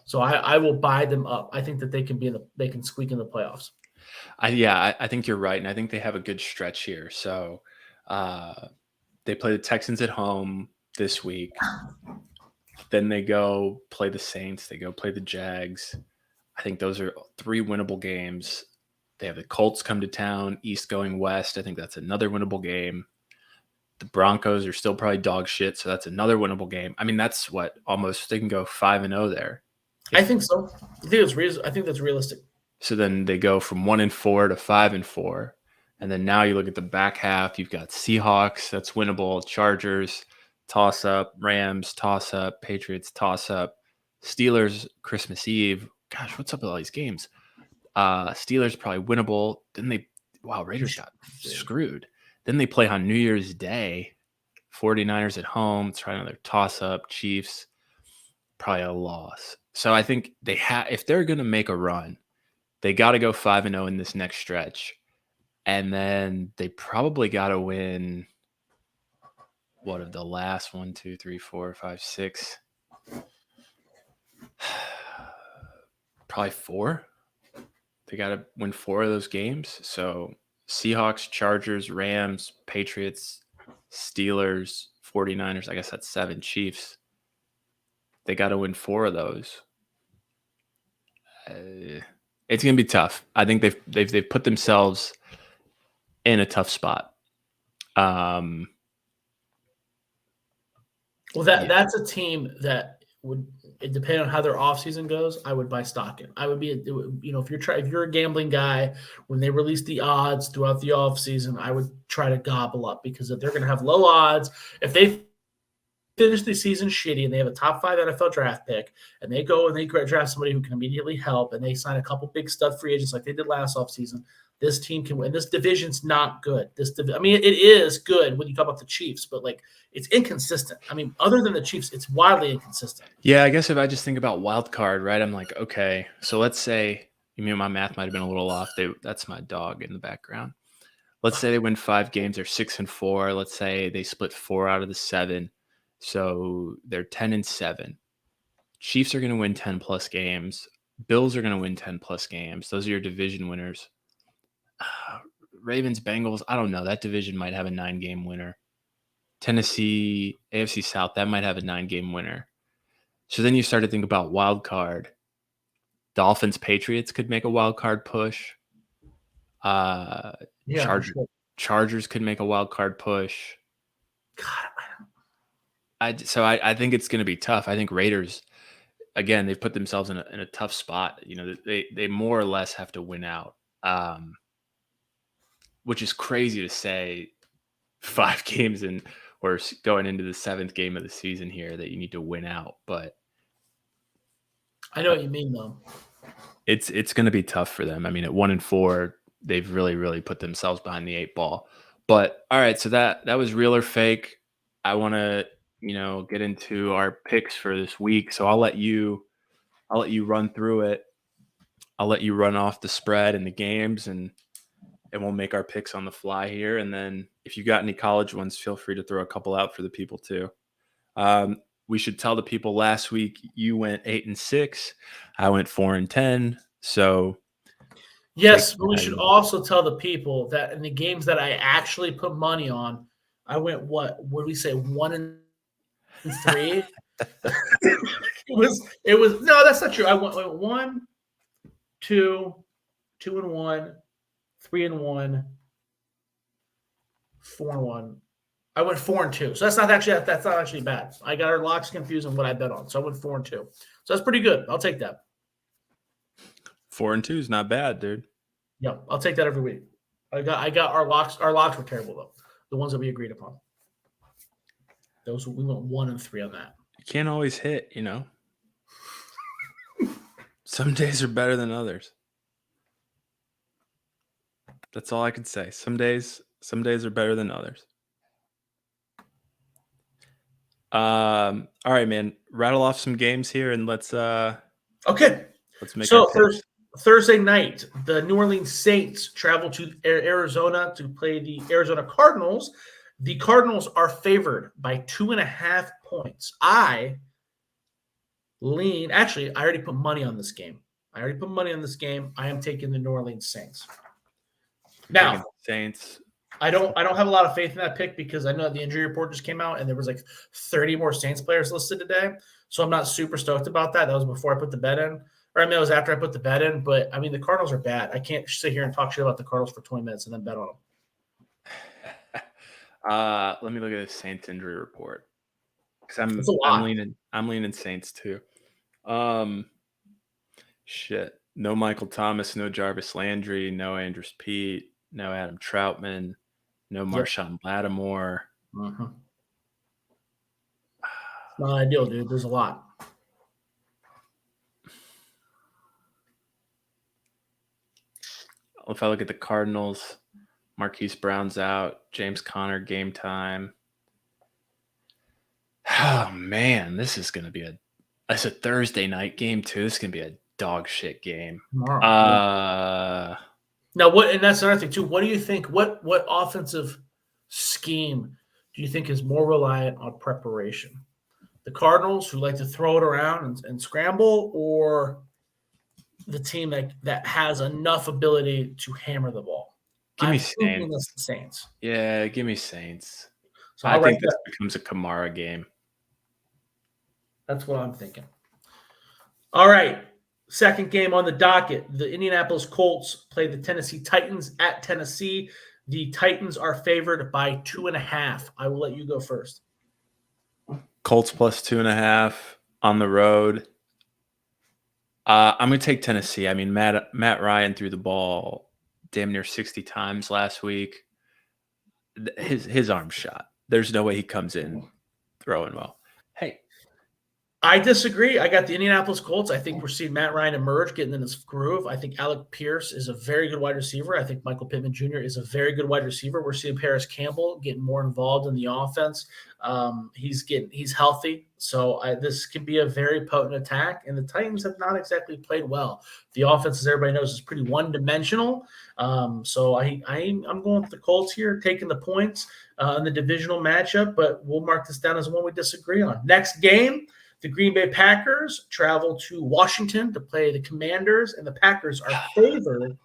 So I will buy them up. I think that they can squeak in the playoffs. I think you're right, and I think they have a good stretch here. So they play the Texans at home this week. Then they go play the Saints. They go play the Jags. I think those are 3 winnable games. They have the Colts come to town, East going West. I think that's another winnable game. The Broncos are still probably dog shit, so that's another winnable game. I mean, that's what, almost they can go 5-0 there. I think so. I think that's realistic. So then they go from 1-4 to 5-4. And then now you look at the back half, you've got Seahawks, that's winnable, Chargers, toss up, Rams, toss up, Patriots, toss up, Steelers, Christmas Eve. Gosh, what's up with all these games? Steelers probably winnable. Then Raiders got screwed. Then they play on New Year's Day, 49ers at home, try another toss up, Chiefs, probably a loss. So I think if they're going to make a run, they got to go 5-0 in this next stretch. And then they probably got to win, what, of the last 1, 2, 3, 4, 5, 6? Probably 4. They got to win 4 of those games. So Seahawks, Chargers, Rams, Patriots, Steelers, 49ers. I guess that's 7. Chiefs. They got to win 4 of those. It's going to be tough. I think they've put themselves in a tough spot. Well, that's a team that would, depending on how their offseason goes, I would buy stock in. I would be, if you're a gambling guy, when they release the odds throughout the offseason, I would try to gobble up, because if they're going to have low odds, if they finish the season shitty and they have a top 5 NFL draft pick, and they go and they draft somebody who can immediately help, and they sign a couple big stud free agents like they did last offseason, this team can win. This division's not good. It is good when you talk about the Chiefs, but like, it's inconsistent. I mean, other than the Chiefs, it's wildly inconsistent. Yeah, I guess if I just think about wild card, right? I'm like, okay, so let's say, my math might have been a little off. That's my dog in the background. Let's say they win 5 games, they're 6-4. Let's say they split 4 out of the 7. So they're 10-7. Chiefs are going to win 10 plus games. Bills are going to win 10 plus games. Those are your division winners. Ravens, Bengals, I don't know. That division might have a 9-game winner. Tennessee, AFC South, that might have a 9-game winner. So then you start to think about wild card. Dolphins, Patriots could make a wild card push. Chargers could make a wild card push. God, I think it's going to be tough. I think Raiders, again, they've put themselves in a tough spot. They more or less have to win out, which is crazy to say 5 games in, or going into the 7th game of the season here, that you need to win out. But I know what you mean, though. It's going to be tough for them. I mean, at 1-4, they've really, really put themselves behind the 8 ball. But all right, so that was real or fake. I want to, get into our picks for this week. So I'll let you run through it. I'll let you run off the spread and the games, and we'll make our picks on the fly here. And then if you got any college ones, feel free to throw a couple out for the people too. We should tell the people, last week you went 8-6. I went 4-10. So yes, but we should also tell the people that in the games that I actually put money on, I went, what did we say, 1-3? It was no, that's not true. I went 1, 2, 2-1, 3-1, 4-1. I went 4-2. So that's not actually bad. I got our locks confused on what I bet on. So I went 4-2. So that's pretty good. I'll take that. 4-2 is not bad, dude. Yeah, I'll take that every week. I got our locks. Our locks were terrible though. The ones that we agreed upon. We went 1-3 on that. You can't always hit, Some days are better than others. That's all I can say. Some days are better than others. All right, man. Rattle off some games here, and let's okay. Let's make our picks. Thursday night, the New Orleans Saints travel to Arizona to play the Arizona Cardinals. The Cardinals are favored by 2.5 points. I already put money on this game. I am taking the New Orleans Saints. Now, Saints. I don't have a lot of faith in that pick, because I know the injury report just came out and there was like 30 more Saints players listed today. So I'm not super stoked about that. That was before I put the bet in. It was after I put the bet in. But, I mean, the Cardinals are bad. I can't sit here and talk shit about the Cardinals for 20 minutes and then bet on them. Let me look at the Saints injury report, because I'm leaning Saints too. Shit. No Michael Thomas, no Jarvis Landry, no Andrews Pete, no Adam Troutman, no Marshawn Lattimore. Mm-hmm. Not ideal, dude. There's a lot. If I look at the Cardinals, Marquise Brown's out, James Conner game time. Oh man, this is gonna be it's a Thursday night game too. This is gonna be a dog shit game. Now what? And that's another thing too. What do you think? What offensive scheme do you think is more reliant on preparation? The Cardinals, who like to throw it around and scramble, or the team that has enough ability to hammer the ball? Give me Saints. Yeah, give me Saints. So I think this becomes a Kamara game. That's what I'm thinking. All right. Second game on the docket. The Indianapolis Colts play the Tennessee Titans at Tennessee. The Titans are favored by 2.5. I will let you go first. Colts plus 2.5 on the road. I'm going to take Tennessee. I mean, Matt Ryan threw the ball damn near 60 times last week. His arm's shot. There's no way he comes in throwing well. Hey, I disagree. I got the Indianapolis Colts. I think we're seeing Matt Ryan emerge, getting in his groove. I think Alec Pierce is a very good wide receiver. I think Michael Pittman Jr. is a very good wide receiver. We're seeing Paris Campbell getting more involved in the offense. He's healthy, so this could be a very potent attack. And the Titans have not exactly played well. The offense, as everybody knows, is pretty one-dimensional. So I'm going with the Colts here, taking the points in the divisional matchup. But we'll mark this down as one we disagree on. Next game. The Green Bay Packers travel to Washington to play the Commanders, and the Packers are favored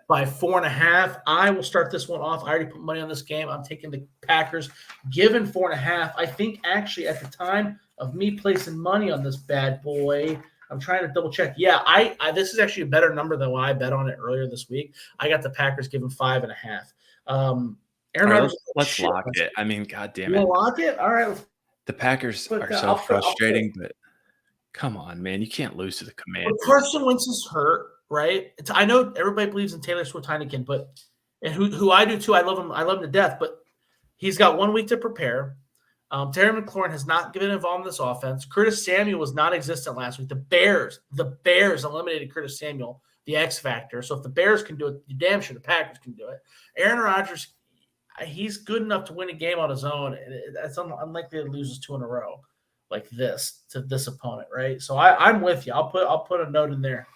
by 4.5. I will start this one off. I already put money on this game. I'm taking the Packers, given 4.5. I think actually at the time of me placing money on this bad boy, I'm trying to double check. Yeah, I this is actually a better number than what I bet on it earlier this week. I got the Packers given 5.5. Aaron Rodgers, let's lock it. I mean, God damn it. You want to lock it? All right. The Packers are so frustrating, but come on, man. You can't lose to the Commanders. Carson Wentz is hurt, right? I know everybody believes in Taylor Swift Heineken, but and who I do too. I love him. I love him to death, but he's got 1 week to prepare. Terry McLaurin has not been involved in this offense. Curtis Samuel was non-existent last week. The Bears eliminated Curtis Samuel, the X factor. So if the Bears can do it, you damn sure the Packers can do it. Aaron Rodgers, he's good enough to win a game on his own. It's unlikely to lose 2 in a row like this to this opponent, right? So I'm with you. I'll put a note in there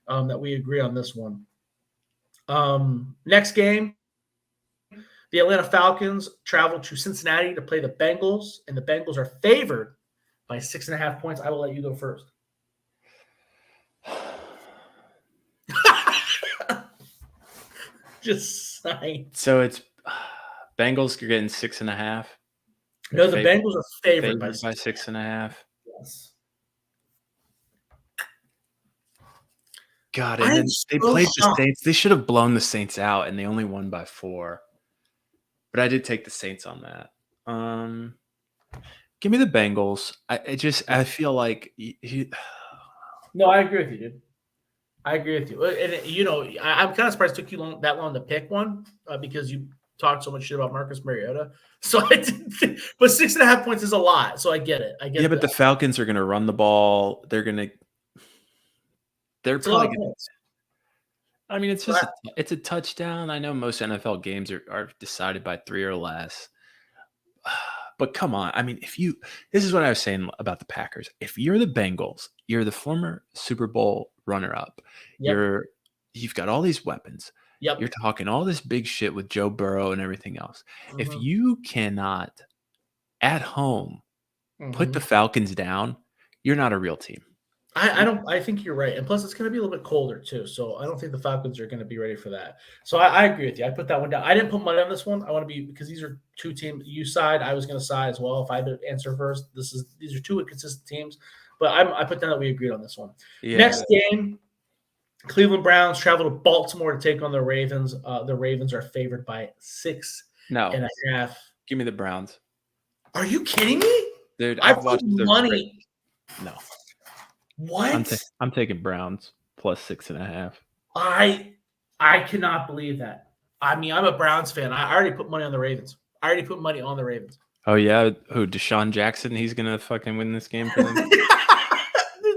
that we agree on this one. Next game, the Atlanta Falcons travel to Cincinnati to play the Bengals, and the Bengals are favored by 6.5 points. I will let you go first. Just saying. So it's Bengals are getting 6.5. No, the Bengals are favored by 6.5. Yes. God, and then they played the Saints. They should have blown the Saints out, and they only won by 4. But I did take the Saints on that. Give me the Bengals. I feel like No, I agree with you, dude. I agree with you. And I'm kind of surprised it took you that long to pick one because you talked so much shit about Marcus Mariota. So I didn't think, but 6.5 points is a lot. So I get it. Yeah, but the Falcons are going to run the ball. They're probably going to. I mean, it's a touchdown. I know most NFL games are decided by 3 or less. But come on. I mean, this is what I was saying about the Packers. If you're the Bengals, you're the former Super Bowl runner-up. Yep. You've got all these weapons. Yep. You're talking all this big shit with Joe Burrow and everything else. Mm-hmm. If you cannot, at home, put the Falcons down, you're not a real team. I think you're right. And plus, it's going to be a little bit colder, too. So I don't think the Falcons are going to be ready for that. So I agree with you. I put that one down. I didn't put money on this one. I want to be – because these are 2 teams. You side. I was going to side as well if I had to answer first. These are 2 inconsistent teams. But I put down that we agreed on this one. Yeah. Next game, Cleveland Browns travel to Baltimore to take on the Ravens. The Ravens are favored by 6.5. Give me the Browns. Are you kidding me? Dude, I've watched the money. No. What? I'm taking Browns plus 6.5. I cannot believe that. I mean, I'm a Browns fan. I already put money on the Ravens. Oh, yeah? Who, Deshaun Jackson? He's going to fucking win this game for them?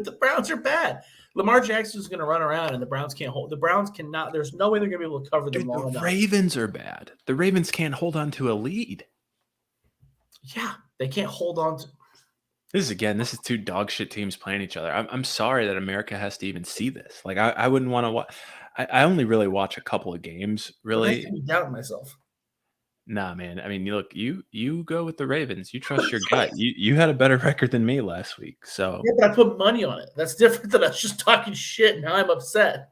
The Browns are bad. Lamar Jackson's going to run around, and the Browns can't hold. The Browns cannot. There's no way they're going to be able to cover them long enough. The Ravens are bad. The Ravens can't hold on to a lead. Yeah, they can't hold on to. This is 2 dog shit teams playing each other. I'm sorry that America has to even see this. Like, I wouldn't want to watch. I only really watch a couple of games. Really, I doubt myself. Nah, man. I mean, look, you go with the Ravens. You trust your gut. You had a better record than me last week. So yeah, but I put money on it. That's different than us just talking shit. And now I'm upset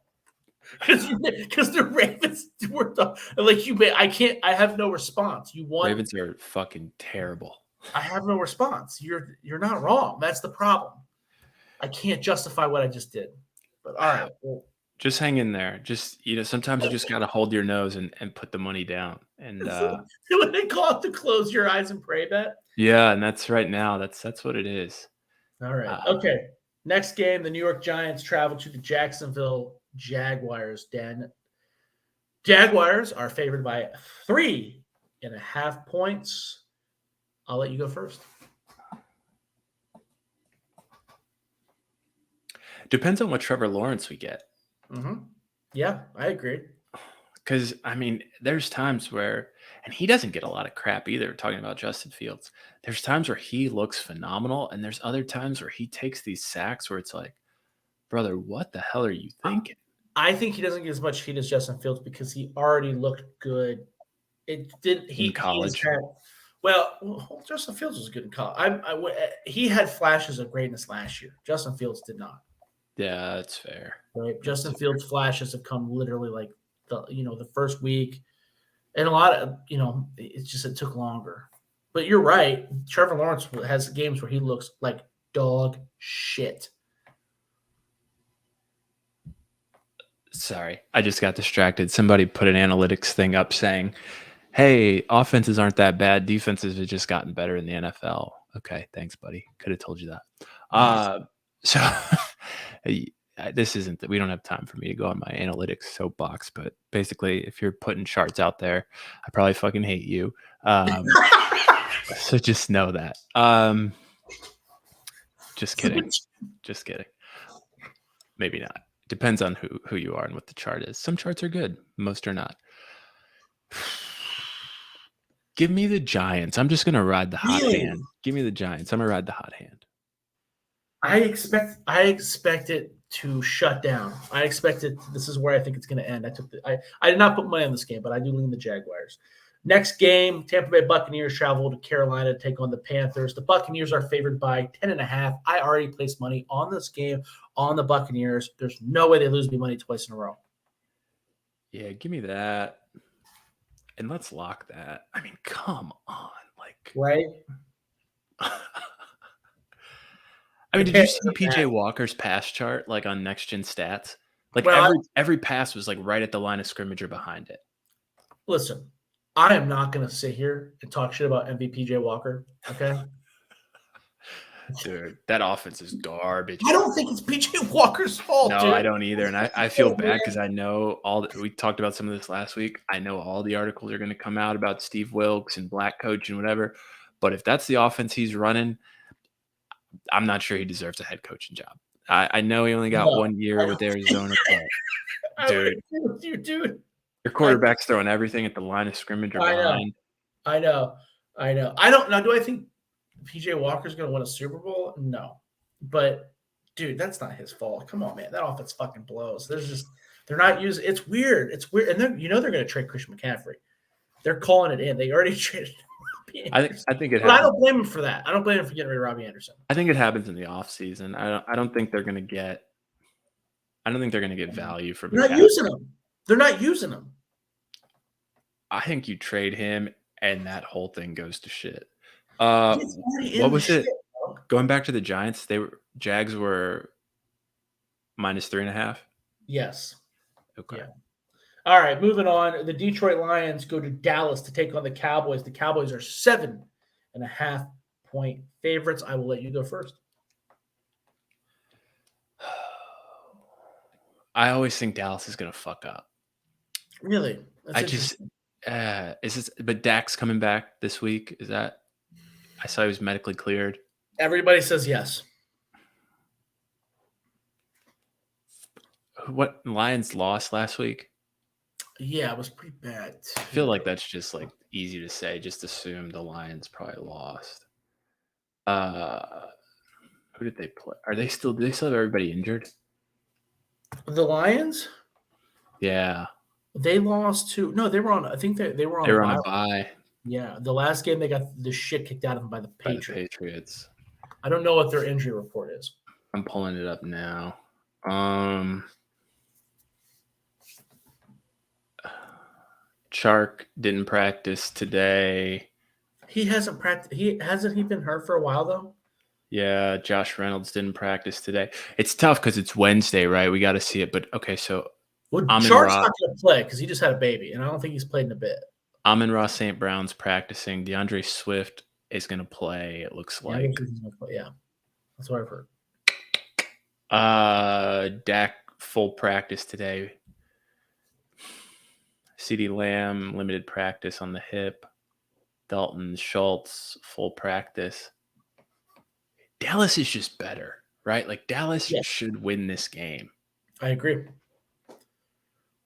because the Ravens were like you. I have no response. You won. Ravens are fucking terrible. I have no response. You're not wrong. That's the problem. I can't justify what I just did. But all right. Well, Just hang in there. Just sometimes you just gotta hold your nose and put the money down. And when they call it to close your eyes and pray bet. yeah, and that's right now. That's what it is. All right. Uh, Okay. Next game, the New York Giants travel to the Jacksonville Jaguars den. Jaguars are favored by 3.5 points. I'll let you go first. Depends on what Trevor Lawrence we get. Mm-hmm. Yeah, I agree. Because, I mean, there's times where, and he doesn't get a lot of crap either, talking about Justin Fields. There's times where he looks phenomenal, and there's other times where he takes these sacks where it's like, brother, what the hell are you thinking? I think he doesn't get as much heat as Justin Fields because he already looked good. It did In college. Justin Fields was good in college. He had flashes of greatness last year. Justin Fields did not. Yeah, that's fair. Right? That's Justin fair. Fields flashes have come literally like the first week, and a lot of it took longer. But you're right. Trevor Lawrence has games where he looks like dog shit. Sorry, I just got distracted. Somebody put an analytics thing up saying, hey, offenses aren't that bad. Defenses have just gotten better in the NFL. Okay, thanks, buddy. Could have told you that. So this isn't that we don't have time for me to go on my analytics soapbox, but basically, if you're putting charts out there, I probably fucking hate you. So just know that. Just kidding. Just kidding. Maybe not. Depends on who you are and what the chart is. Some charts are good, most are not. Give me the Giants. I'm just gonna ride the hot hand. Give me the Giants. I'm gonna ride the hot hand. I expect it to shut down. I expect it. This is where I think it's going to end. I did not put money on this game, but I do lean the Jaguars. Next game, Tampa Bay Buccaneers travel to Carolina to take on the Panthers. The Buccaneers are favored by 10.5. I already placed money on this game on the Buccaneers. There's no way they lose me money twice in a row. Yeah, give me that. And let's lock that. I mean, come on. Right? I mean, did you see PJ Walker's pass chart on Next Gen Stats? Every pass was right at the line of scrimmage or behind it. Listen, I am not going to sit here and talk shit about MVP PJ Walker. Okay. Dude, that offense is garbage. I don't think it's PJ Walker's fault. No, dude. I don't either. And I feel bad because I know we talked about some of this last week. I know all the articles are going to come out about Steve Wilkes and black coach and whatever. But if that's the offense he's running, I'm not sure he deserves a head coaching job. I know he only got 1 year with Arizona. Dude, your quarterback's throwing everything at the line of scrimmage or behind. I know. I don't know. Do I think PJ Walker's going to win a Super Bowl? No. But, dude, that's not his fault. Come on, man. That offense fucking blows. They're not using – it's weird. It's weird. And they're going to trade Christian McCaffrey. They're calling it in. They already traded I think it happens. But I don't blame him for that. I don't blame him for getting rid of Robbie Anderson. I think it happens in the offseason. I don't think they're going to get value from They're not using him. They're not using him. I think you trade him and that whole thing goes to shit. What was it? Going back to the Giants, Jags were -3.5. Yes. Okay. Yeah. All right, moving on. The Detroit Lions go to Dallas to take on the Cowboys. The Cowboys are 7.5 point favorites. I will let you go first. I always think Dallas is going to fuck up. Really? But Dak's coming back this week. Is that? I saw he was medically cleared. Everybody says yes. What Lions lost last week? Yeah, it was pretty bad. I feel like that's just easy to say. Just assume the Lions probably lost. Who did they play? Do they still have everybody injured? The Lions? Yeah. They lost to they were on. I think they were on. a bye. Yeah, the last game they got the shit kicked out of them by the Patriots. I don't know what their injury report is. I'm pulling it up now. Chark didn't practice today. He hasn't practiced. He been hurt for a while though. Yeah, Josh Reynolds didn't practice today. It's tough because it's Wednesday, right? We got to see it. But okay, so Well, Amon Char's Ra, not going to play because he just had a baby, and I don't think he's played in a bit. Amon-Ra St. Brown's practicing. DeAndre Swift is going to play. It looks Yeah, I don't like. think he's going to play. Yeah, that's what I've heard. Dak full practice today. CeeDee Lamb limited practice on the hip. Dalton Schultz full practice. Dallas is just better, right? Like Dallas Yeah. should win this game. I agree.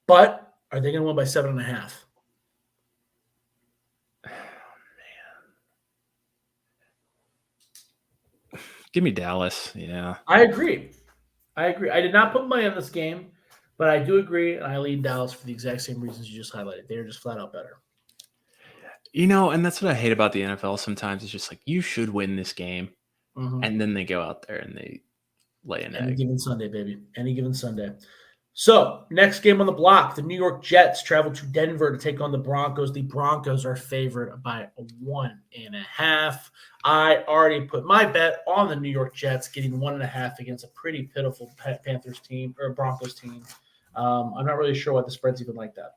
But are they going to win by 7.5? Give me Dallas. Yeah. I agree. I did not put money on this game, but I do agree, and I lead Dallas for the exact same reasons you just highlighted. They are just flat out better. And that's what I hate about the NFL sometimes. It's just like, you should win this game. Mm-hmm. And then they go out there and they lay an Any egg. given Sunday, baby. Any given Sunday. So, next game on the block, the New York Jets travel to Denver to take on the Broncos. The Broncos are favored by 1.5. I already put my bet on the New York Jets getting 1.5 against a pretty pitiful Panthers team or Broncos team. I'm not really sure why the spread's even like that.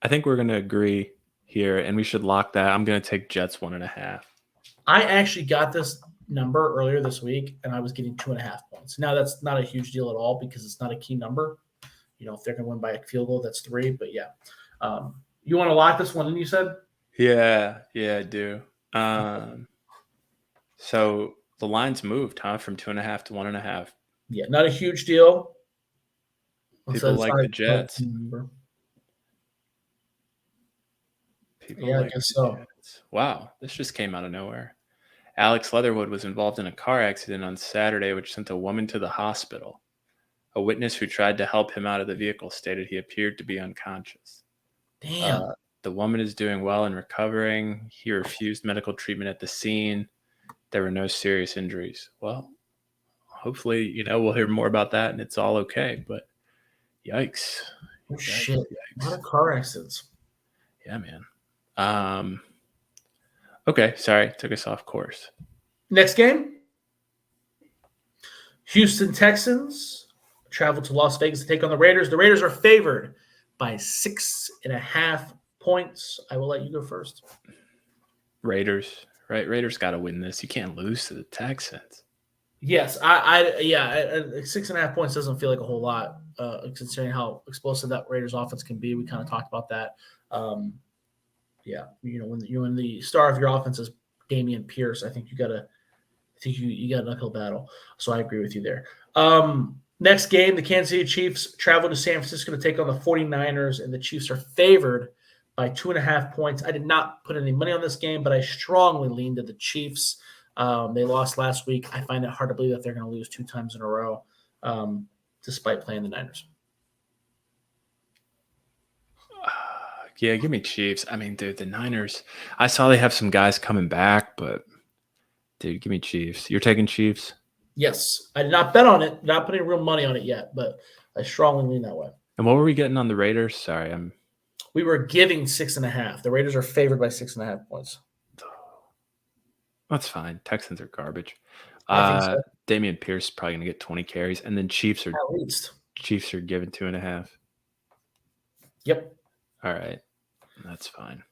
I think we're going to agree here, and we should lock that. I'm going to take Jets 1.5. I actually got this number earlier this week, and I was getting 2.5 points. Now, that's not a huge deal at all because it's not a key number. If they're going to win by a field goal, that's 3. But yeah, you want to lock this one in? You said, yeah, I do. So the line's moved, huh, from 2.5 to 1.5. Yeah, not a huge deal. People like the Jets. Yeah, I guess so. Jets. Wow, this just came out of nowhere. Alex Leatherwood was involved in a car accident on Saturday, which sent a woman to the hospital. A witness who tried to help him out of the vehicle stated he appeared to be unconscious. Damn. The woman is doing well and recovering. He refused medical treatment at the scene. There were no serious injuries. Well, hopefully, we'll hear more about that and it's all okay. But yikes. Oh, shit. A lot of car accidents. Yeah, man. Okay, sorry. Took us off course. Next game. Houston Texans travel to Las Vegas to take on the Raiders. The Raiders are favored by 6.5 points. I will let you go first. Raiders, right? Raiders got to win this. You can't lose to the Texans. Yes, 6.5 points doesn't feel like a whole lot, considering how explosive that Raiders offense can be. We kind of talked about that. When the star of your offense is Dameon Pierce, I think you got an uphill battle. So I agree with you there. Next game, the Kansas City Chiefs travel to San Francisco to take on the 49ers, and the Chiefs are favored by 2.5 points. I did not put any money on this game, but I strongly lean to the Chiefs. They lost last week. I find it hard to believe that they're going to lose 2 times in a row, despite playing the Niners. Yeah, give me Chiefs. I mean, dude, the Niners, I saw they have some guys coming back, but, dude, give me Chiefs. You're taking Chiefs? Yes. I did not bet on it, not putting real money on it yet, but I strongly lean that way. And what were we getting on the Raiders? Sorry, we were giving 6.5. The Raiders are favored by 6.5 points. That's fine. Texans are garbage. I think so. Dameon Pierce is probably going to get 20 carries, and then Chiefs are given 2.5. Yep. All right. That's fine.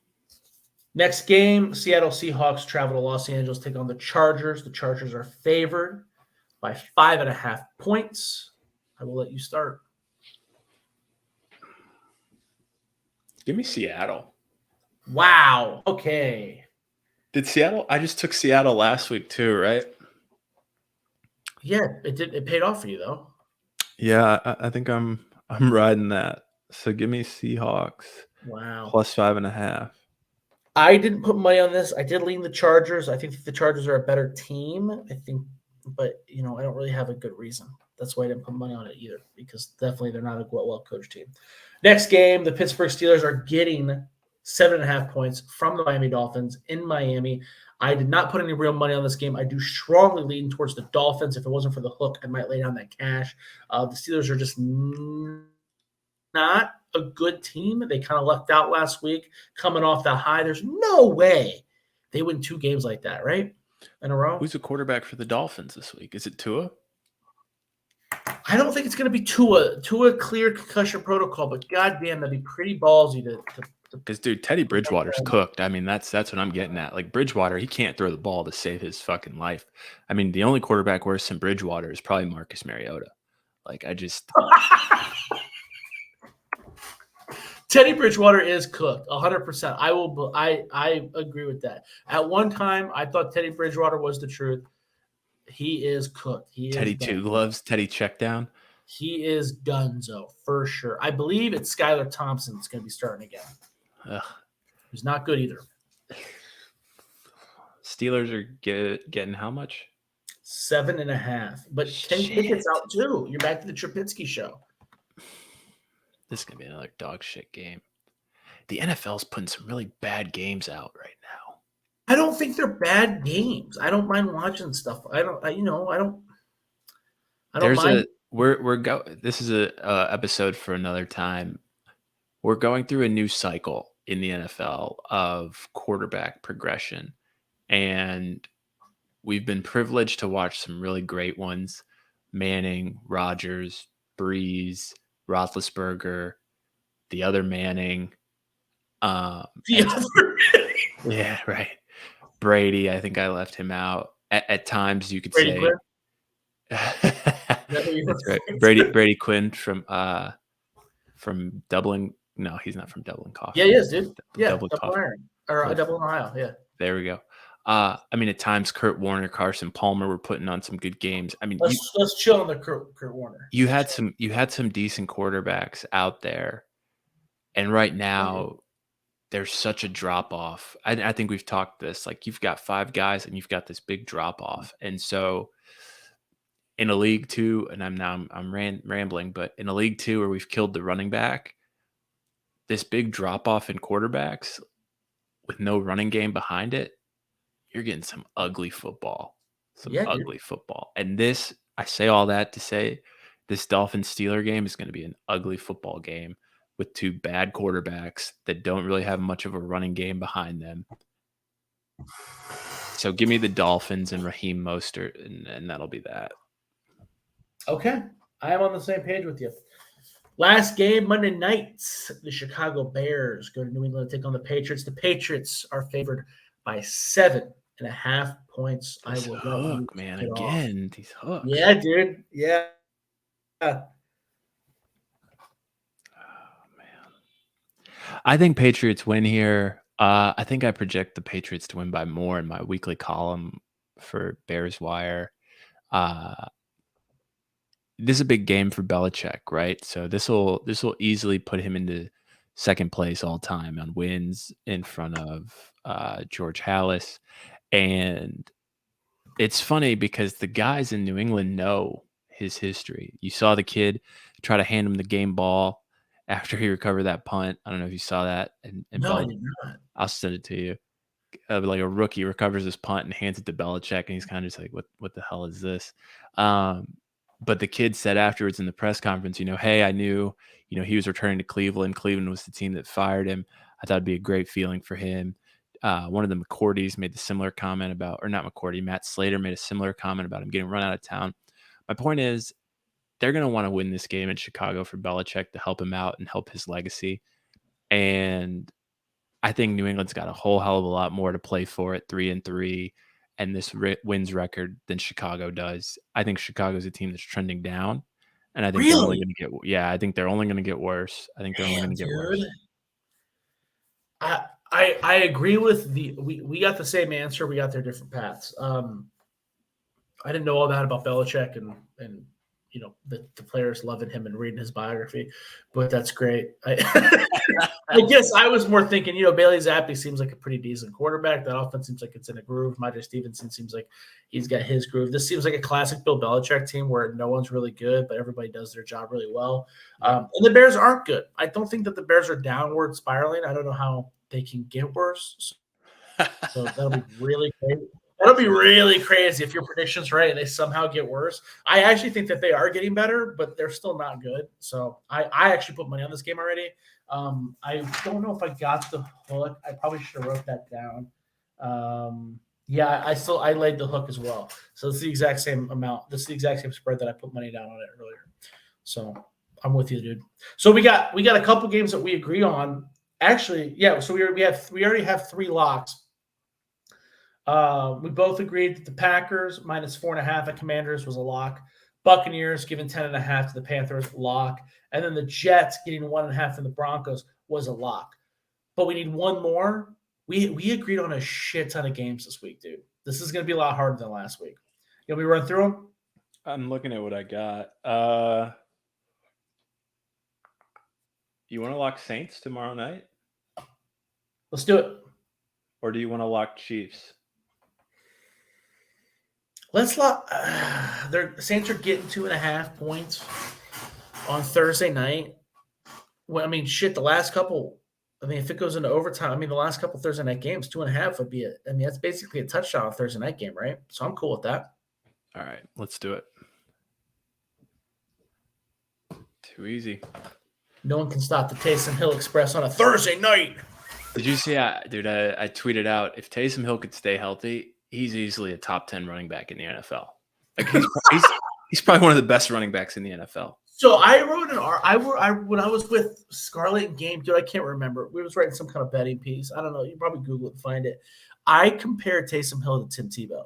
Next game, Seattle Seahawks travel to Los Angeles, take on the Chargers. The Chargers are favored by 5.5 points. I will let you start. Give me Seattle. Wow. Okay. Did Seattle? I just took Seattle last week too, right? Yeah, it did. It paid off for you though. Yeah, I think I'm riding that. So give me Seahawks. Wow. Plus 5.5. I didn't put money on this. I did lean the Chargers. I think the Chargers are a better team. I think, but I don't really have a good reason. That's why I didn't put money on it either, because definitely they're not a well-coached team. Next game, the Pittsburgh Steelers are getting 7.5 points from the Miami Dolphins in Miami. I did not put any real money on this game. I do strongly lean towards the Dolphins. If it wasn't for the hook, I might lay down that cash. The Steelers are just not a good team. They kind of lucked out last week, coming off that high. There's no way they win 2 games like that, right? In a row. Who's the quarterback for the Dolphins this week? Is it Tua? I don't think it's going to be Tua clear concussion protocol, but goddamn, that'd be pretty ballsy to Because, dude, Teddy Bridgewater's cooked. I mean, that's what I'm getting at. Like, Bridgewater, he can't throw the ball to save his fucking life. I mean, the only quarterback worse than Bridgewater is probably Marcus Mariota. Like, I just Teddy Bridgewater is cooked 100%. I agree with that. At one time, I thought Teddy Bridgewater was the truth. He is cooked. Teddy Two Gloves, Teddy Checkdown. He is donezo for sure. I believe it's Skylar Thompson that's going to be starting again. Ugh. He's not good either. Steelers are getting how much? 7.5. But 10 tickets out too. You're back to the Trapitsky show. This is going to be another dog shit game. The NFL's putting some really bad games out right now. I don't think they're bad games. I don't mind watching stuff. I don't mind. This is a episode for another time. We're going through a new cycle in the NFL of quarterback progression, and we've been privileged to watch some really great ones: Manning, Rodgers, Breeze, Roethlisberger, the other Manning. Yeah, right. Brady, I think I left him out. At times, you could Brady say. Quinn? That's right. Brady Quinn from Dublin. No, he's not from Dublin Coffee. Yeah, he is, dude. Dublin Double Iron. Or Dublin, Ohio. Yeah. There we go. I mean, at times, Kurt Warner, Carson Palmer were putting on some good games. I mean, let's chill on the Kurt Warner. You had some decent quarterbacks out there, and right now, there's such a drop off. I think we've talked this. Like, you've got 5 guys, and you've got this big drop off, and so in a league too, and I'm rambling, but in a league too where we've killed the running back, this big drop off in quarterbacks with no running game behind it, you're getting some ugly football. Football. And this, I say all that to say this Dolphins-Steeler game is going to be an ugly football game with 2 bad quarterbacks that don't really have much of a running game behind them. So give me the Dolphins and Raheem Mostert, and that'll be that. Okay. I am on the same page with you. Last game, Monday night, the Chicago Bears go to New England to take on the Patriots. The Patriots are favored by 7.5 points. These these hooks. Yeah, dude. Yeah. Oh, man. I think Patriots win here. I think I project the Patriots to win by more in my weekly column for Bears Wire. This is a big game for Belichick, right? So this will easily put him into second place all time on wins in front of George Halas. And it's funny because the guys in New England know his history. You saw the kid try to hand him the game ball after he recovered that punt. I don't know if you saw that. No, I did not. I'll send it to you. Like a rookie recovers his punt and hands it to Belichick, and he's kind of just like, what the hell is this? But the kid said afterwards in the press conference, hey, I knew, he was returning to Cleveland. Cleveland was the team that fired him. I thought it'd be a great feeling for him. One of the McCourties made the similar comment about, or not McCourty, Matt Slater made a similar comment about him getting run out of town. My point is, they're going to want to win this game in Chicago for Belichick to help him out and help his legacy. And I think New England's got a whole hell of a lot more to play for at 3-3 and this wins record than Chicago does. I think Chicago's a team that's trending down, and I think they're only going to get. Yeah, I think they're only going to get worse. I think they're only going to get worse. I agree with we got the same answer. We got their different paths. I didn't know all that about Belichick and the players loving him and reading his biography, but that's great. I guess I was more thinking, Bailey Zappi seems like a pretty decent quarterback. That offense seems like it's in a groove. Majay Stevenson seems like he's got his groove. This seems like a classic Bill Belichick team where no one's really good, but everybody does their job really well. And the Bears aren't good. I don't think that the Bears are downward spiraling. I don't know how they can get worse. So that'll be really crazy. That'll be really crazy if your prediction's right and they somehow get worse. I actually think that they are getting better, but they're still not good. So I actually put money on this game already. I don't know if I got the hook. I probably should have wrote that down. Yeah, I laid the hook as well. So it's the exact same amount. This is the exact same spread that I put money down on it earlier. So I'm with you, dude. So we got a couple games that we agree on. Actually, yeah. So we already have 3 locks. We both agreed that the Packers -4.5 at Commanders was a lock. Buccaneers giving 10.5 to the Panthers, lock. And then the Jets getting 1.5 from the Broncos was a lock. But we need one more. We agreed on a shit ton of games this week, dude. This is going to be a lot harder than last week. You want me to run through them? I'm looking at what I got. You want to lock Saints tomorrow night? Let's do it. Or do you want to lock Chiefs? Let's lock. The Saints are getting 2.5 points on Thursday night. Well, I mean, shit, the last couple. I mean, if it goes into overtime, the last couple Thursday night games, 2.5 would be it. I mean, that's basically a touchdown on Thursday night game, right? So I'm cool with that. All right, let's do it. Too easy. No one can stop the Taysom Hill Express on a Thursday night. Did you see, dude? I tweeted out, if Taysom Hill could stay healthy, he's easily a top 10 running back in the NFL. Like he's probably one of the best running backs in the NFL. So I wrote when I was with Scarlett and Game, dude, I can't remember. We was writing some kind of betting piece. I don't know. You probably Google it and find it. I compared Taysom Hill to Tim Tebow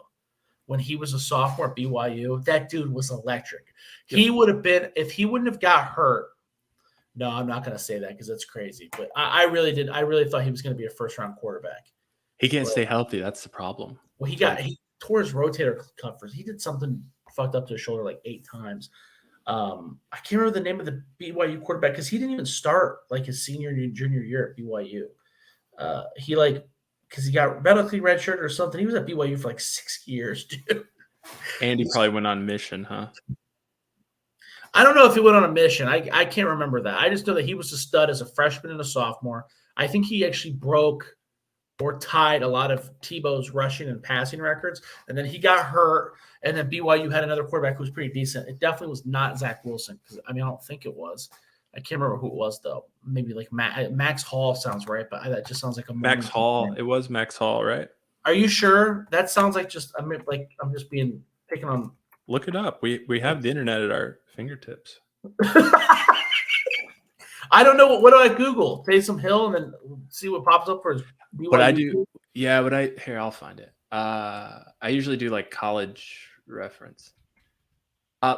when he was a sophomore at BYU. That dude was electric. Yep. He would have been, if he wouldn't have got hurt. No, I'm not going to say that because that's crazy. But I really did. I really thought he was going to be a first-round quarterback. He can't stay healthy. That's the problem. Well, he tore his rotator cuff. He did something fucked up to his shoulder like 8 times. I can't remember the name of the BYU quarterback because he didn't even start like his senior and junior year at BYU. Because he got medically redshirted or something. He was at BYU for like 6 years, dude. And he probably went on mission, huh? I don't know if he went on a mission. I can't remember that. I just know that he was a stud as a freshman and a sophomore. I think he actually broke or tied a lot of Tebow's rushing and passing records. And then he got hurt, and then BYU had another quarterback who was pretty decent. It definitely was not Zach Wilson. I don't think it was. I can't remember who it was, though. Maybe like Max Hall sounds right, but that just sounds like a Max Hall. It was Max Hall, right? Are you sure? That sounds like I'm just picking on. Look it up. We have the internet at our fingertips. I don't know. What do I Google? Taysom Hill and then see what pops up for his BYU. But I do. Yeah, but I'll find it. I usually do like college reference.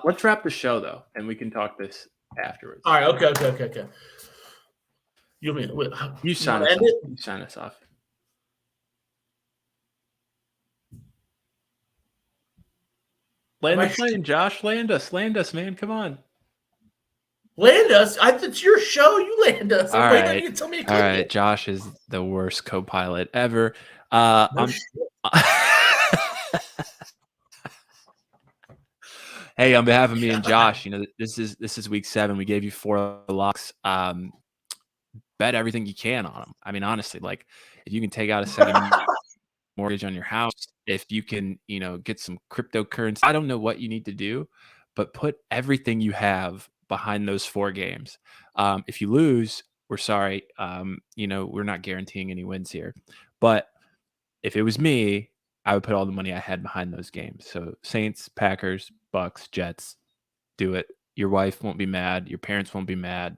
Let's wrap the show though, and we can talk this afterwards. All right. Okay. You sign us off. You sign us off. Land the plane, Josh. Land us, man. Come on. Land us? It's your show. You land us. All right. You tell me all right. Josh is the worst co-pilot ever. Hey, on behalf of me and Josh, this is week 7. We gave you 4 locks. Bet everything you can on them. I mean, honestly, like if you can take out a second mortgage on your house, if you can, get some cryptocurrency. I don't know what you need to do, but put everything you have behind those 4 games. If you lose, we're sorry. We're not guaranteeing any wins here. But if it was me, I would put all the money I had behind those games. So Saints, Packers, Bucks, Jets, do it. Your wife won't be mad. Your parents won't be mad.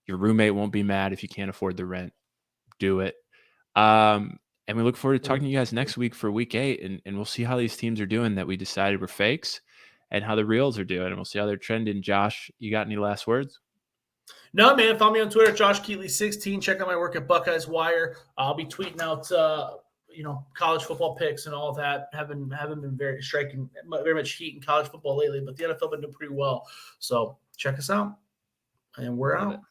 Your roommate won't be mad if you can't afford the rent. Do it. And we look forward to talking to you guys next week for week 8. And we'll see how these teams are doing that we decided were fakes and how the reals are doing. And we'll see how they're trending. Josh, you got any last words? No, man. Follow me on Twitter, Josh Keatley16. Check out my work at Buckeyes Wire. I'll be tweeting out, college football picks and all of that. Haven't been very much heat in college football lately, but the NFL been doing pretty well. So check us out. And we're out.